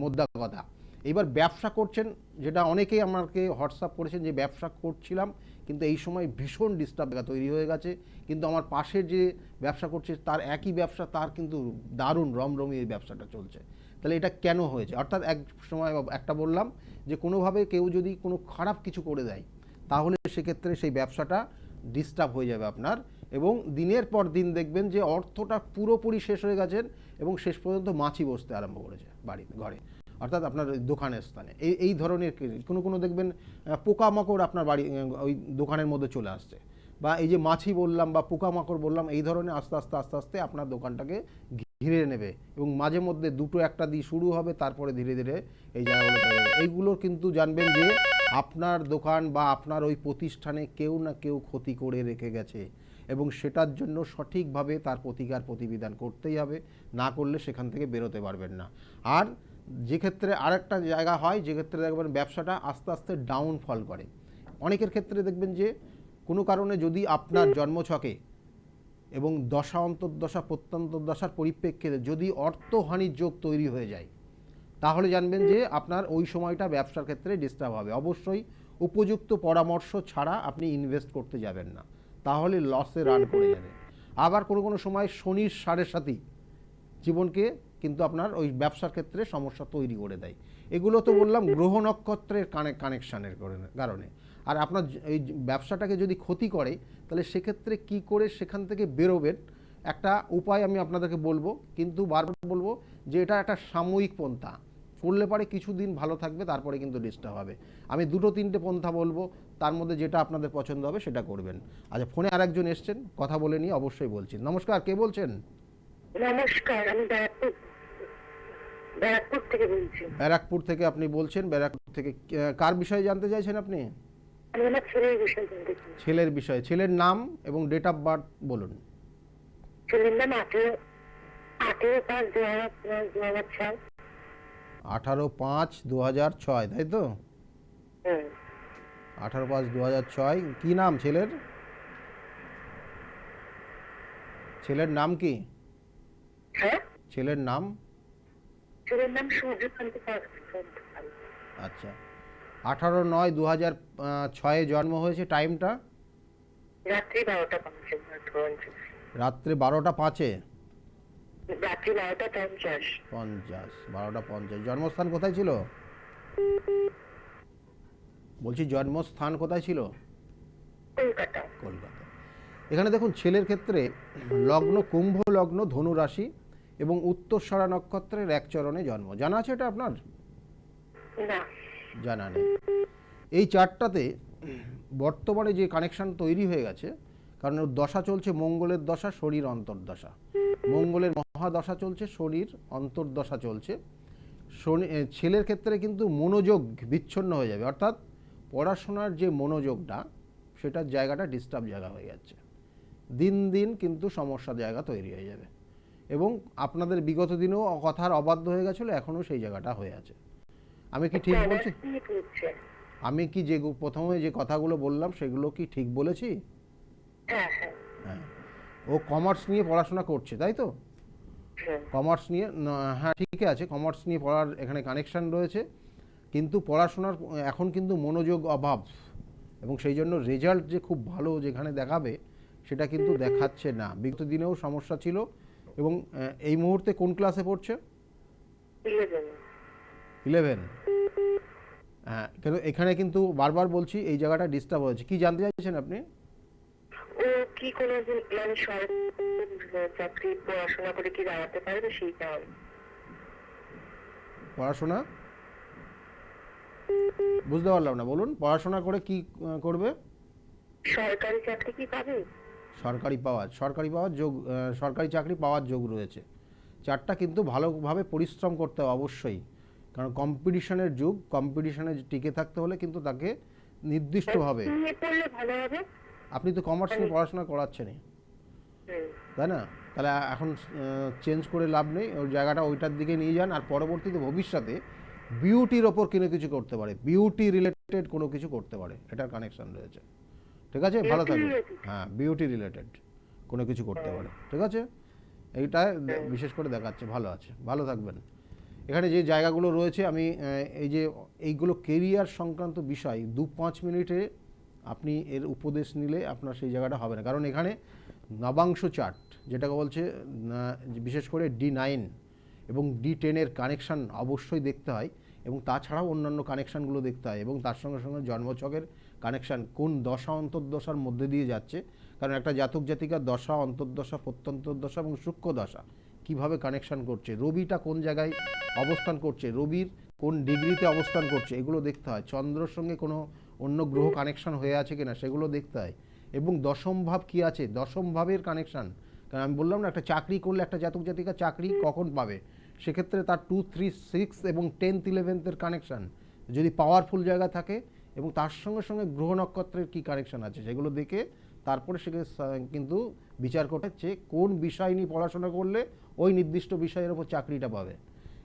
মোদ্দা কথা। এবার ব্যবসা করছেন, যেটা অনেকেই আমাকে হোয়াটসঅ্যাপ করেছেন যে ব্যবসা করছিলাম কিন্তু এই সময় ভীষণ ডিস্টার্ব তৈরি হয়ে গেছে, কিন্তু আমার পাশের যে ব্যবসা করছে তার একই ব্যবসা, তার কিন্তু দারুণ রমরমি এই ব্যবসাটা চলছে। তাহলে এটা কেন হয়েছে? অর্থাৎ এক সময় একটা বললাম যে কোনোভাবে কেউ যদি কোনো খারাপ কিছু করে দেয়, তাহলে সেক্ষেত্রে সেই ব্যবসাটা ডিস্টার্ব হয়ে যাবে আপনার, এবং দিনের পর দিন দেখবেন যে অর্থটা পুরোপুরি শেষ হয়ে গেছেন এবং শেষ পর্যন্ত মাছি বসতে আরম্ভ করেছে ঘরে, অর্থাৎ আপনার দোকানের স্থানে। এই ধরনের কোনো দেখবেন পোকামাকড় আপনার বাড়ি ওই দোকানের মধ্যে চলে আসছে, বা এই যে মাছি বললাম বা পোকামাকড় বললাম, এই ধরনের আস্তে আস্তে আপনার দোকানটাকে ঘিরে নেবে এবং মাঝে মধ্যে দুটো একটা দিয়ে শুরু হবে, তারপরে ধীরে ধীরে এই জায়গাগুলো পেয়ে যাবে। এইগুলো কিন্তু জানবেন যে আপনার দোকান বা আপনার ওই প্রতিষ্ঠানে কেউ না কেউ ক্ষতি করে রেখে গেছে এবং সেটার জন্য সঠিকভাবে তার প্রতিকার প্রতিবিধান করতেই হবে, না করলে সেখান থেকে বেরোতে পারবেন না। আর যে ক্ষেত্রে আরেকটা জায়গা হয়, যে ক্ষেত্রে দেখবেন ব্যবসাটা আস্তে আস্তে ডাউনফল করে। অনেকের ক্ষেত্রে দেখবেন যে কোনো কারণে যদি আপনার জন্মছকে এবং দশা অন্তর্দশা প্রত্যন্তর্দশার পরিপ্রেক্ষিতে যদি অর্থহানির যোগ তৈরি হয়ে যায়, তাহলে জানবেন যে আপনার ওই সময়টা ব্যবসার ক্ষেত্রে ডিস্টার্ব হবে। অবশ্যই উপযুক্ত পরামর্শ ছাড়া আপনি ইনভেস্ট করতে যাবেন না, তাহলে লসে রান করে যাবে। আবার কোনো কোনো সময় শনির সাড়ে সাথী জীবনকে কিন্তু আপনার ওই ব্যবসার ক্ষেত্রে সমস্যা তৈরি করে দেয়। এগুলো তো বললাম গ্রহ নক্ষত্রের কানেকশানের কারণে। আর আপনার এই ব্যবসাটাকে যদি ক্ষতি করে, তাহলে সেক্ষেত্রে কি করে সেখান থেকে বেরোবেন একটা উপায় আমি আপনাদেরকে বলবো, কিন্তু বারবার বলবো যে এটা একটা সাময়িক পন্থা। করলে পারে কিছুদিন ভালো থাকবে, তারপরে কিন্তু ডিস্টার্ব হবে। আমি দুটো তিনটে পন্থা বলবো, তার মধ্যে যেটা আপনাদের পছন্দ হবে সেটা করবেন। আচ্ছা, ফোনে আরেকজন এসছেন, কথা বলে নিয়ে অবশ্যই বলছি। নমস্কার, কে বলছেন? নমস্কার, আমি ব্যারাকপুর থেকে বলছি। ব্যারাকপুর থেকে আপনি বলছেন? ব্যারাকপুর থেকে কার বিষয়ে জানতে চাইছেন আপনি? আমি আমার ছেলের বিষয়ে জানতে চাই। ছেলের বিষয়ে। ছেলের নাম এবং ডেট অফ বার্থ বলুন। ছেলের নাম 18/5/2006। 18/5/2006, তাই তো? 18/5/2006। কি নাম ছেলের? ছেলের নাম কি? হ্যাঁ, ছেলের নাম? ছেলের নাম সূর্যকান্ত পাল। আচ্ছা, 18/9/2006 জন্ম হয়েছে। টাইমটা? রাত্রি 12:05। রাত্রে 12:05। রাত্রি 12:50। 12:50। জন্মস্থান কোথায় ছিল? বলছি জন্মস্থান কোথায় ছিল? কলকাতা। কলকাতা। এখানে দেখুন ছেলের ক্ষেত্রে লগ্ন কুম্ভ লগ্ন, ধনু রাশি এবং উত্তরসরা নক্ষত্রের এক চরণে জন্ম। জানা আছে এটা আপনার? না। জানা নেই। এই চারটাতে বর্তমানে যে কানেকশন তৈরি হয়ে গেছে, কারণ ওর দশা চলছে মঙ্গলের দশা, শরীর অন্তর্দশা। মঙ্গলের মহাদশা চলছে, শরীর অন্তর্দশা চলছে। ছেলের ক্ষেত্রে কিন্তু মনোযোগ বিচ্ছন্ন হয়ে যাবে, অর্থাৎ পড়াশোনার যে মনোযোগটা, সেটার জায়গাটা ডিস্টার্ব জায়গা হয়ে যাচ্ছে। দিন দিন কিন্তু সমস্যার জায়গা তৈরি হয়ে যাবে এবং আপনাদের বিগত দিনেও কথার অবাধ্য হয়ে গেছিলো, এখনও সেই জায়গাটা হয়ে আছে। আমি কি ঠিক বলছি? আমি কি যে প্রথমে যে কথাগুলো বললাম সেগুলো কি ঠিক বলেছি? হ্যাঁ। হ্যাঁ, ও কমার্স নিয়ে পড়াশোনা করছে, তাই তো? কমার্স নিয়ে, হ্যাঁ ঠিক আছে, কমার্স নিয়ে পড়ার এখানে কানেকশান রয়েছে, কিন্তু পড়াশোনার এখন কিন্তু মনোযোগ অভাব এবং সেই জন্য রেজাল্ট যে খুব ভালো যেখানে দেখাবে সেটা কিন্তু দেখাচ্ছে না। বিগত দিনেও সমস্যা ছিল। এবং এই মুহূর্তে কোন ক্লাসে পড়ছে? 11। হ্যাঁ, কেন এখানে কিন্তু বারবার বলছি এই জায়গাটা ডিস্টার্ব হয়েছে। কি জানতে চাইছেন আপনি? ও কি কোনোদিন মানে সরকারি চাকরি পড়াশোনা করে কি দাঁড়াতে পারবে সেইটা? পড়াশোনা বুঝতে পারলাম না, বলুন। পড়াশোনা করে কি করবে? সরকারি চাকরি কি পাবে? সরকারি পাওয়ার যোগ, সরকারি চাকরি পাওয়ার যোগ রয়েছে। চারটা কিন্তু ভালোভাবে পরিশ্রম করতে হবে অবশ্যই, কারণ কম্পিটিশনের যুগ। কম্পিটিশনে টিকে থাকতে হলে কিন্তু তাকে নির্দিষ্টভাবে। ভালো হবে। আপনি তো কমার্স নিয়ে পড়াশোনা করাচ্ছেনই, তাই না? তাহলে এখন চেঞ্জ করে লাভ নেই, ওই জায়গাটা ওইটার দিকে নিয়ে যান। আর পরবর্তীতে ভবিষ্যতে বিউটির ওপর কোনো কিছু করতে পারে, বিউটি রিলেটেড কোনো কিছু করতে পারে, এটার কানেকশন রয়েছে। ঠিক আছে, ভালো থাকবে। হ্যাঁ, বিউটি রিলেটেড কোনো কিছু করতে পারে। ঠিক আছে, এইটা বিশেষ করে দেখাচ্ছে, ভালো আছে, ভালো থাকবেন। এখানে যে জায়গাগুলো রয়েছে, আমি এই যে এইগুলো কেরিয়ার সংক্রান্ত বিষয় 2-5 মিনিটে আপনি এর উপদেশ নিলে আপনার সেই জায়গাটা হবে না। কারণ এখানে নবাংশ চার্ট যেটাকে বলছে, বিশেষ করে D9 এবং D10-এর কানেকশান অবশ্যই দেখতে হয় এবং তাছাড়াও অন্যান্য কানেকশানগুলো দেখতে হয় এবং তার সঙ্গে সঙ্গে জন্মছকের কানেকশান কোন দশা অন্তর্দশার মধ্যে দিয়ে যাচ্ছে। কারণ একটা জাতক জাতিকার দশা, অন্তর্দশা, প্রত্যন্তর্দশা এবং সূক্ষ্ম দশা কীভাবে কানেকশান করছে, রবিটা কোন জায়গায় অবস্থান করছে, রবির কোন ডিগ্রিতে অবস্থান করছে, এগুলো দেখতে হয়। চন্দ্রর সঙ্গে কোনো অন্য গ্রহ কানেকশান হয়ে আছে কিনা সেগুলো দেখতে হয় এবং দশম ভাব কী আছে, দশম ভাবের কানেকশান, কারণ আমি বললাম না, একটা চাকরি করলে একটা জাতক জাতিকা চাকরি কখন পাবে, সেক্ষেত্রে তার 2, 3, 6 এবং 10th 11th কানেকশান যদি পাওয়ারফুল জায়গা থাকে এবং তার সঙ্গে সঙ্গে গ্রহ নক্ষত্রের কী কানেকশান আছে সেগুলো দেখে তারপরে সে কিন্তু বিচার করতে হচ্ছে কোন বিষয় নিয়ে পড়াশোনা করলে ওই নির্দিষ্ট বিষয়ের ওপর চাকরিটা পাবে।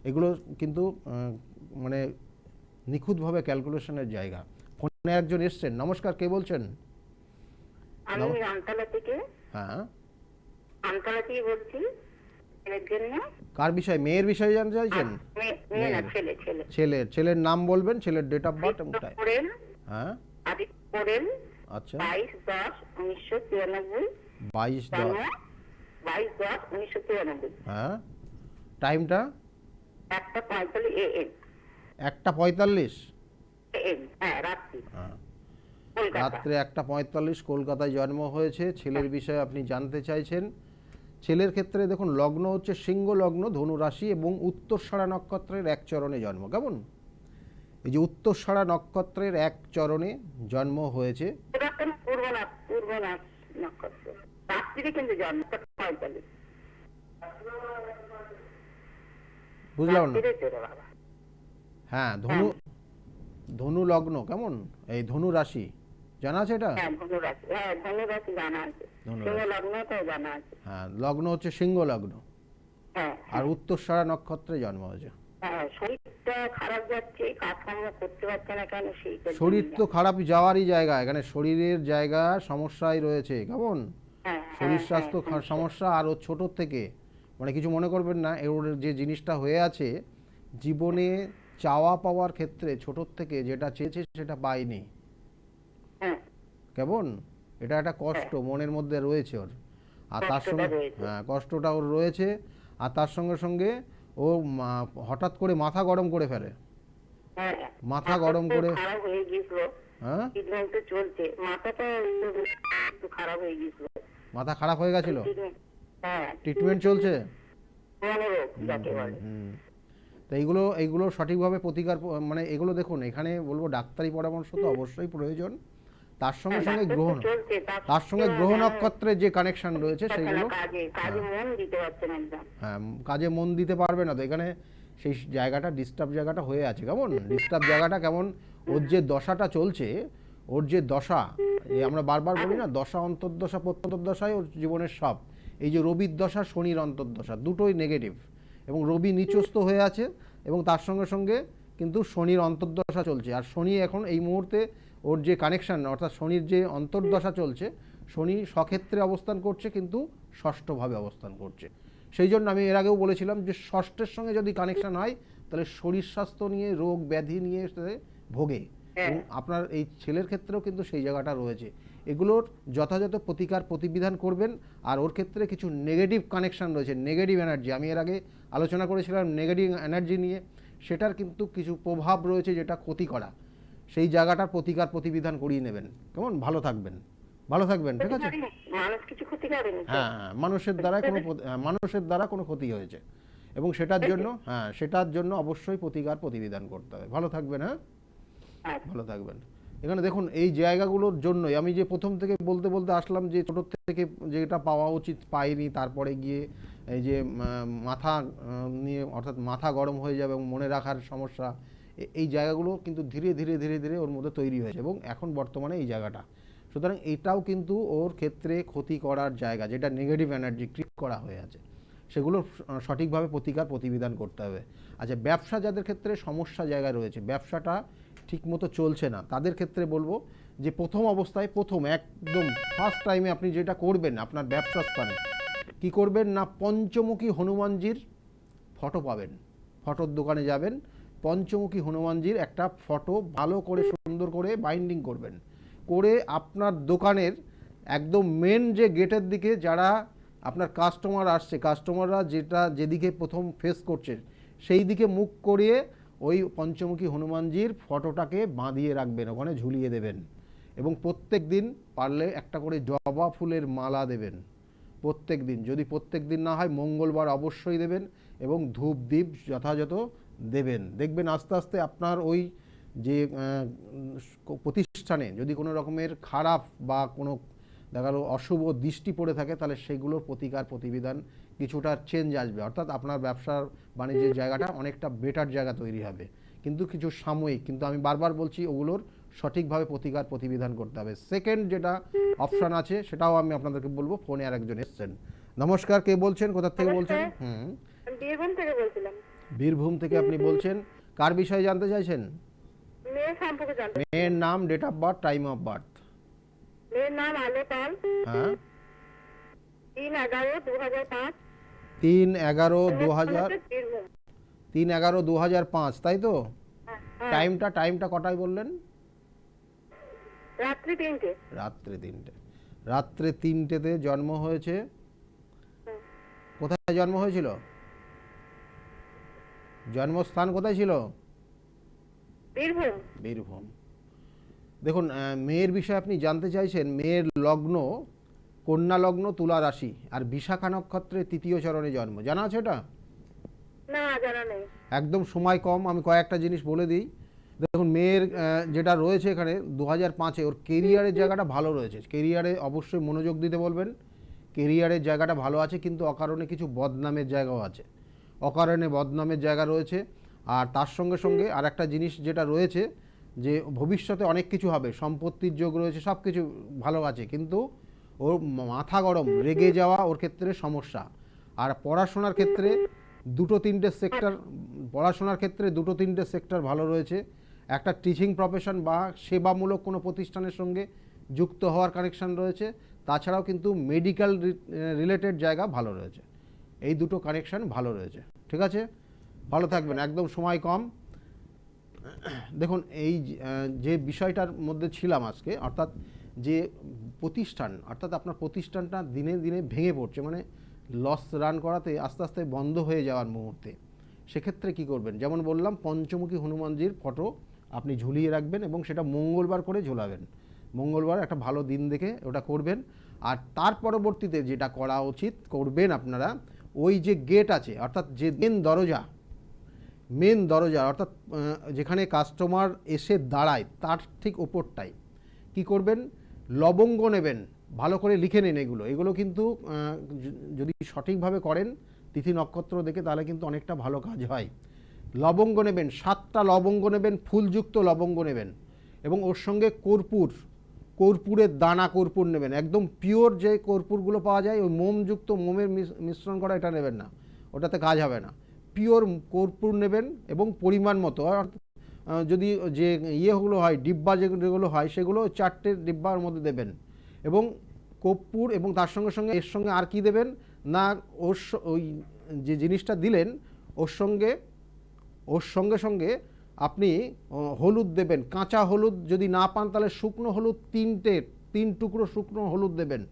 এগুলো কিন্তু মানে নিখুঁতভাবে ক্যালকুলেশনের জায়গা। ফোনে একজন এসছেন, নমস্কার, কে বলছেন? আমি আমতলা থেকে হ্যাঁ, বলছি ছেলের জন্য। কার বিষয়? মেয়ের বিষয়ে জানতে চাইছেন? মেয়ে না, ছেলে। ছেলের নাম বলবেন, ছেলের ডেট অফ বার্থ এবং টাইম। হ্যাঁ, আদিত্য পোরেল। আচ্ছা, 22/10/1993। 22/10। 22/10/1993। হ্যাঁ, টাইমটা 1:45 AM। 1:45। হ্যাঁ, রাত্রি। হ্যাঁ, কলকাতা। রাত্রে 1:45 কলকাতায় জন্ম হয়েছে। ছেলের বিষয়ে আপনি জানতে চাইছেন। ছেলের ক্ষেত্রে দেখুন, লগ্ন হচ্ছে সিংহ লগ্ন, ধনু রাশি এবং উত্তরসারা নক্ষত্রের এক চরণে জন্ম। কেমন? এই যে উত্তরসারা নক্ষত্রের এক চরণে জন্ম হয়েছে। পূর্বনাথ নক্ষত্র। রাত্রিরে কিন্তু জন্ম 45। বুঝলাম না। রাত্রিরে চলে বাবা। হ্যাঁ, ধনু লগ্ন। কেমন? এই ধনু রাশি জানা আছে এটা? হ্যাঁ, ধনুরাশি। হ্যাঁ, ধনুরাশি জানা আছে। ধনুরাশি। সিংহ লগ্নটাও জানা আছে। হ্যাঁ, লগ্ন হচ্ছে সিংহ লগ্ন হ্যাঁ, আর উত্তরসারা নক্ষত্রে জন্ম হয়েছে। হ্যাঁ, শরীরটা খারাপ যাচ্ছে, কাজকর্ম করতে পারছে না কেন সেইটা। শরীর তো খারাপ যাওয়ারই জায়গা, এখানে শরীরের জায়গা সমস্যায় রয়েছে। কেমন? শরীর স্বাস্থ্য সমস্যা। আর ও ছোটোর থেকে, মানে কিছু মনে করবেন না, ওর যে জিনিসটা হয়ে আছে জীবনে চাওয়া পাওয়ার ক্ষেত্রে ছোটোর থেকে যেটা চেয়েছে সেটা পায়নি। কেমন? এটা একটা কষ্ট মনের মধ্যে রয়েছে ওর। আর তার সঙ্গে কষ্টটা ওর রয়েছে। আর তার সঙ্গে সঙ্গে ও হঠাৎ করে মাথা গরম করে ফেলে। মাথা গরম করে, খারাপ হয়ে গিয়েছিল। হ্যাঁ, ট্রিটমেন্ট চলছে। মাথাটা একটু খারাপ হয়ে গিয়েছিল। মাথা খারাপ হয়ে গেছিল, হ্যাঁ, ট্রিটমেন্ট চলছে। মনোরোগ যাকে বলে। তো এইগুলো সঠিকভাবে প্রতিকার, মানে এগুলো দেখুন, এখানে বলবো ডাক্তারি পরামর্শ তো অবশ্যই প্রয়োজন। তার সঙ্গে সঙ্গে গ্রহ নক্ষত্রের যে কানেকশন রয়েছে সেগুলো, মন দিতে পারছে না একদম। হ্যাঁ, কাজে মন দিতে পারবে না। তো এখানে সেই জায়গাটা ডিস্টার্ব জায়গাটা হয়ে আছে। কেমন? ডিস্টার্ব জায়গাটা কেমন? ওর যে দশাটা চলছে, ওর যে দশা, এই আমরা বারবার বলি না, দশা অন্তর্দশা প্রত্যন্তর্দশায় ওর জীবনের সব। এই যে রবির দশা, শনির অন্তর্দশা, দুটোই নেগেটিভ। এবং রবি নিচস্থ হয়ে আছে এবং তার সঙ্গে সঙ্গে কিন্তু শনির অন্তর্দশা চলছে। আর শনি এখন এই মুহূর্তে ওর যে কানেকশান, অর্থাৎ শনির যে অন্তর্দশা চলছে, শনি স্বক্ষেত্রে অবস্থান করছে কিন্তু ষষ্ঠভাবে অবস্থান করছে। সেই জন্য আমি এর আগেও বলেছিলাম যে ষষ্ঠের সঙ্গে যদি কানেকশান হয় তাহলে শরীর স্বাস্থ্য নিয়ে, রোগ ব্যাধি নিয়ে ভোগে। এবং আপনার এই ছেলের ক্ষেত্রেও কিন্তু সেই জায়গাটা রয়েছে। এগুলোর যথাযথ প্রতিকার প্রতিবিধান করবেন। আর ওর ক্ষেত্রে কিছু নেগেটিভ কানেকশান রয়েছে, নেগেটিভ এনার্জি, আমি এর আগে আলোচনা করেছিলাম নেগেটিভ এনার্জি নিয়ে, সেটার কিন্তু কিছু প্রভাব রয়েছে যেটা ক্ষতি করা। সেই জায়গাটার প্রতিকার প্রতিবিধান করিয়ে নেবেন। কেমন? ভালো থাকবেন, ঠিক আছে? হ্যাঁ, মানুষের দ্বারা কোনো ক্ষতি হয়েছে এবং সেটার জন্য অবশ্যই প্রতিকার প্রতিবিধান করতে হবে। ভালো থাকবেন। হ্যাঁ, ভালো থাকবেন। এখানে দেখুন, এই জায়গাগুলোর জন্যই আমি যে প্রথম থেকে বলতে আসলাম যে ছোটোর থেকে যেটা পাওয়া উচিত পাইনি, তারপরে গিয়ে এই যে মাথা নিয়ে, অর্থাৎ মাথা গরম হয়ে যাবে এবং মনে রাখার সমস্যা, এই জায়গাগুলো কিন্তু ধীরে ধীরে ওর মধ্যে তৈরি হয়েছে এবং এখন বর্তমানে এই জায়গাটা। সুতরাং এটাও কিন্তু ওর ক্ষেত্রে ক্ষতি করার জায়গা, যেটা নেগেটিভ এনার্জি ক্রিয়েট করা হয়ে আছে, সেগুলো সঠিকভাবে প্রতিকার প্রতিবিধান করতে হবে। আচ্ছা, ব্যবসা যাদের ক্ষেত্রে সমস্যা জায়গায় রয়েছে, ব্যবসাটা ঠিকমতো চলছে না, তাদের ক্ষেত্রে বলবো যে প্রথম অবস্থায় একদম ফার্স্ট টাইমে আপনি যেটা করবেন, আপনার ব্যবসার স্থানে কি করবেন না, পঞ্চমুখী হনুমানজির ফটো পাবেন, ফটোর দোকানে যাবেন, পঞ্চমুখী হনুমানজির একটা ফটো ভালো করে সুন্দর করে বাইন্ডিং করবেন, করে আপনার দোকানের একদম মেন যে গেটের দিকে যারা আপনার কাস্টমার আসছে, কাস্টমাররা যেদিকে প্রথম ফেস করছে সেই দিকে মুখ করিয়ে ওই পঞ্চমুখী হনুমানজির ফটোটাকে বাঁধিয়ে রাখবেন, ওখানে ঝুলিয়ে দেবেন এবং প্রত্যেক দিন পারলে একটা করে জবা ফুলের মালা দেবেন প্রত্যেক দিন। যদি প্রত্যেক দিন না হয় মঙ্গলবার অবশ্যই দেবেন এবং ধূপ দ্বীপ যথাযথ দেবেন। দেখবেন আস্তে আস্তে আপনার ওই যে প্রতিষ্ঠানে যদি কোনো রকমের খারাপ বা কোনো দেখা গেলো অশুভ দৃষ্টি পড়ে থাকে, তাহলে সেগুলোর প্রতিকার প্রতিবিধান কিছুটা চেঞ্জ আসবে, অর্থাৎ আপনার ব্যবসার বাণিজ্যের জায়গাটা অনেকটা বেটার জায়গা তৈরি হবে। কিন্তু কিছু সাময়িক, কিন্তু আমি বারবার বলছি ওগুলোর সঠিকভাবে প্রতিকার প্রতিবিধান করতে হবে। সেকেন্ড যেটা অপশান আছে সেটাও আমি আপনাদেরকে বলবো। ফোনে আরেকজন এসছেন। নমস্কার, কে বলছেন, কোথা থেকে বলছেন? বীরভূম থেকে বলছিলাম। বীরভূম থেকে আপনি বলছেন, কার বিষয়ে জানতে চাইছেন? মেয়ের সম্পর্কে জানতে। মেয়ের নাম, date of birth, time of birth. মেয়ের নাম আলো পাল। হ্যাঁ, 3/11/2005। 3/11/2000, বীরভূম। 3/11/2005, তাই তো? হ্যাঁ। টাইমটা কটায় বললেন? রাত্রি 3টে। রাত্রে 3টেতে জন্ম হয়েছে। কোথায় জন্ম হয়েছিল? জন্মস্থান কোথায় ছিল? বীরভূম। দেখুন, মেয়ের বিষয়ে আপনি জানতে চাইছেন। মেয়ের লগ্ন কন্যা লগ্ন, তুলা রাশি, আর বিশাখা নক্ষত্রের 3য় চরণে জন্ম। জানা আছে এটা? না, জানা নেই। একদম সময় কম, আমি কয়েকটা জিনিস বলে দিই। দেখুন, মেয়ের যেটা রয়েছে এখানে 2005-এ ওর কেরিয়ারের জায়গাটা ভালো রয়েছে। কেরিয়ারে অবশ্যই মনোযোগ দিতে বলবেন। কেরিয়ারের জায়গাটা ভালো আছে, কিন্তু অকারণে কিছু বদনামের জায়গাও আছে। অকারণে বদনামের জায়গা রয়েছে। আর তার সঙ্গে সঙ্গে আর একটা জিনিস যেটা রয়েছে, যে ভবিষ্যতে অনেক কিছু হবে, সম্পত্তির যোগ রয়েছে, সব কিছু ভালো আছে, কিন্তু ওর মাথা গরম, রেগে যাওয়া ওর ক্ষেত্রে সমস্যা। আর পড়াশোনার ক্ষেত্রে দুটো তিনটে সেক্টর ভালো রয়েছে। একটা টিচিং প্রফেশন বা সেবামূলক কোনো প্রতিষ্ঠানের সঙ্গে যুক্ত হওয়ার কানেকশান রয়েছে। তাছাড়াও কিন্তু মেডিকেল রিলেটেড জায়গা ভালো রয়েছে। এই দুটো কানেকশান ভালো রয়েছে। ঠিক আছে, ভালো থাকবেন, একদম সময় কম। দেখুন, এই যে বিষয়টার মধ্যে ছিলাম আজকে, অর্থাৎ যে প্রতিষ্ঠান, অর্থাৎ আপনার প্রতিষ্ঠানটা দিনে দিনে ভেঙে পড়ছে, মানে লস রান করাতে আস্তে আস্তে বন্ধ হয়ে যাওয়ার মুহূর্তে, সেক্ষেত্রে কি করবেন? যেমন বললাম, পঞ্চমুখী হনুমানজির ফটো আপনি ঝুলিয়ে রাখবেন এবং সেটা মঙ্গলবার করে ঝোলাবেন। মঙ্গলবার একটা ভালো দিন দেখে ওটা করবেন। আর তার পরবর্তীতে যেটা করা উচিত করবেন আপনারা, ওই যে গেট আছে, অর্থাৎ যে মেন দরজা, অর্থাৎ যেখানে কাস্টমার এসে দাঁড়ায় তার ঠিক ওপরটাই কি করবেন? লবঙ্গ নেবেন, ভালো করে লিখে নিন। এগুলো কিন্তু যদি সঠিকভাবে করেন তিথি নক্ষত্র দেখে, তাহলে কিন্তু অনেকটা ভালো কাজ হয়। লবঙ্গ নেবেন, 7টা লবঙ্গ নেবেন, ফুলযুক্ত লবঙ্গ নেবেন, এবং ওর সঙ্গে কর্পূরের দানা কর্পূর নেবেন। একদম পিওর যে কর্পূরগুলো পাওয়া যায়, ওই মোমযুক্ত মোমের মিশ্রণ করা, এটা নেবেন না, ওটাতে কাজ হবে না। পিওর কর্পূর নেবেন এবং পরিমাণ মতো, যদি যে ইয়েগুলো হয় ডিব্বা, যেগুলো হয় সেগুলো 4টে ডিব্বার মধ্যে দেবেন। এবং কর্পূর, এবং তার সঙ্গে সঙ্গে এর সঙ্গে আর কি দেবেন না, ওই যে জিনিসটা দিলেন ওর সঙ্গে সঙ্গে আপনি হলুদ দেবেন। কাঁচা হলুদ যদি না পান, তাহলে শুকনো হলুদ 3 টুকরো শুকনো হলুদ দেবেন,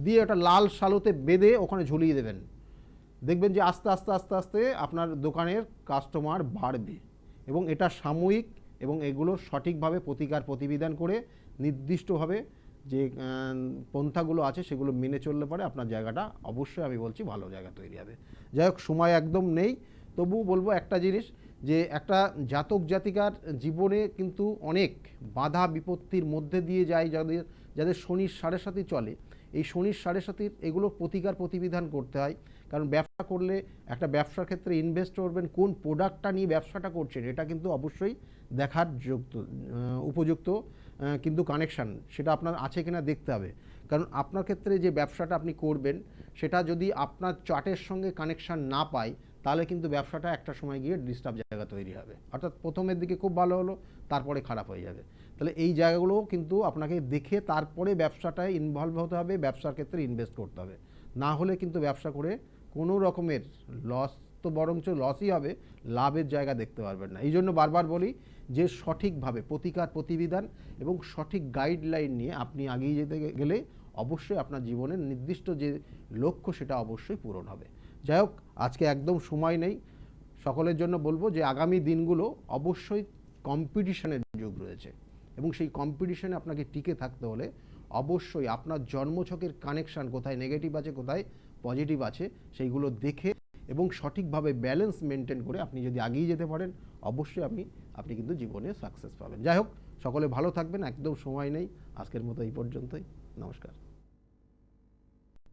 দিয়ে ওটা লাল শালুতে বেঁধে ওখানে ঝুলিয়ে দেবেন। দেখবেন যে আস্তে আস্তে আস্তে আস্তে আপনার দোকানের কাস্টমার বাড়বে। এবং এটা সাময়িক, এবং এগুলো সঠিকভাবে প্রতিকার প্রতিবিধান করে নির্দিষ্টভাবে যে পন্থাগুলো আছে সেগুলো মেনে চললে পরে আপনার জায়গাটা অবশ্যই, আমি বলছি, ভালো জায়গা তৈরি হবে। যাই হোক, সময় একদম নেই, তবু বলবো একটা জিনিস, যে একটা জাতক জাতিকার জীবনে কিন্তু অনেক বাধা বিপত্তির মধ্যে দিয়ে যায়, যাদের শনির 7.5 চলে, এই শনির 7.5 এগুলো প্রতিকার প্রতিবিধান করতে হয়। কারণ ব্যবসা করলে, একটা ব্যবসার ক্ষেত্রে ইনভেস্ট করবেন, কোন প্রোডাক্টটা নিয়ে ব্যবসাটা করছেন, এটা কিন্তু অবশ্যই দেখার উপযুক্ত কিন্তু কানেকশান সেটা আপনার আছে কিনা দেখতে হবে। কারণ আপনার ক্ষেত্রে যে ব্যবসাটা আপনি করবেন, সেটা যদি আপনার চার্টের সঙ্গে কানেকশান না পায়, তাহলে কিন্তু ব্যবসাটা একটা সময় গিয়ে ডিস্টার্ব জায়গা তৈরি হবে। অর্থাৎ প্রথমের দিকে খুব ভালো হলো, তারপরে খারাপ হয়ে যাবে। তাহলে এই জায়গাগুলো কিন্তু আপনাকে দেখে তারপরে ব্যবসাটায় ইনভলভ হতে হবে, ব্যবসার ক্ষেত্রে ইনভেস্ট করতে হবে। না হলে কিন্তু ব্যবসা করে কোনো রকমের লস তো বরঞ্চ লসই হবে, লাভের জায়গা দেখতে পারবেন না। এই জন্য বারবার বলি যে সঠিকভাবে প্রতিকার প্রতিবিধান এবং সঠিক গাইডলাইন নিয়ে আপনি এগিয়ে যেতে গেলে অবশ্যই আপনার জীবনের নির্দিষ্ট যে লক্ষ্য সেটা অবশ্যই পূরণ হবে। যাই হোক, আজকে একদম সময় নেই। সকলের জন্য বলবো যে আগামী দিনগুলো অবশ্যই কম্পিটিশনের যুগ রয়েছে, এবং সেই কম্পিটিশনে আপনাকে টিকে থাকতে হলে অবশ্যই আপনার জন্মছকের কানেকশান কোথায় নেগেটিভ আছে, কোথায় পজিটিভ আছে, সেইগুলো দেখে এবং সঠিকভাবে ব্যালেন্স মেনটেন করে আপনি যদি এগিয়ে যেতে পারেন, অবশ্যই আপনি কিন্তু জীবনে সাকসেস পাবেন। যাই হোক, সকলে ভালো থাকবেন, একদম সময় নেই। আজকের মতো এই পর্যন্তই। নমস্কার।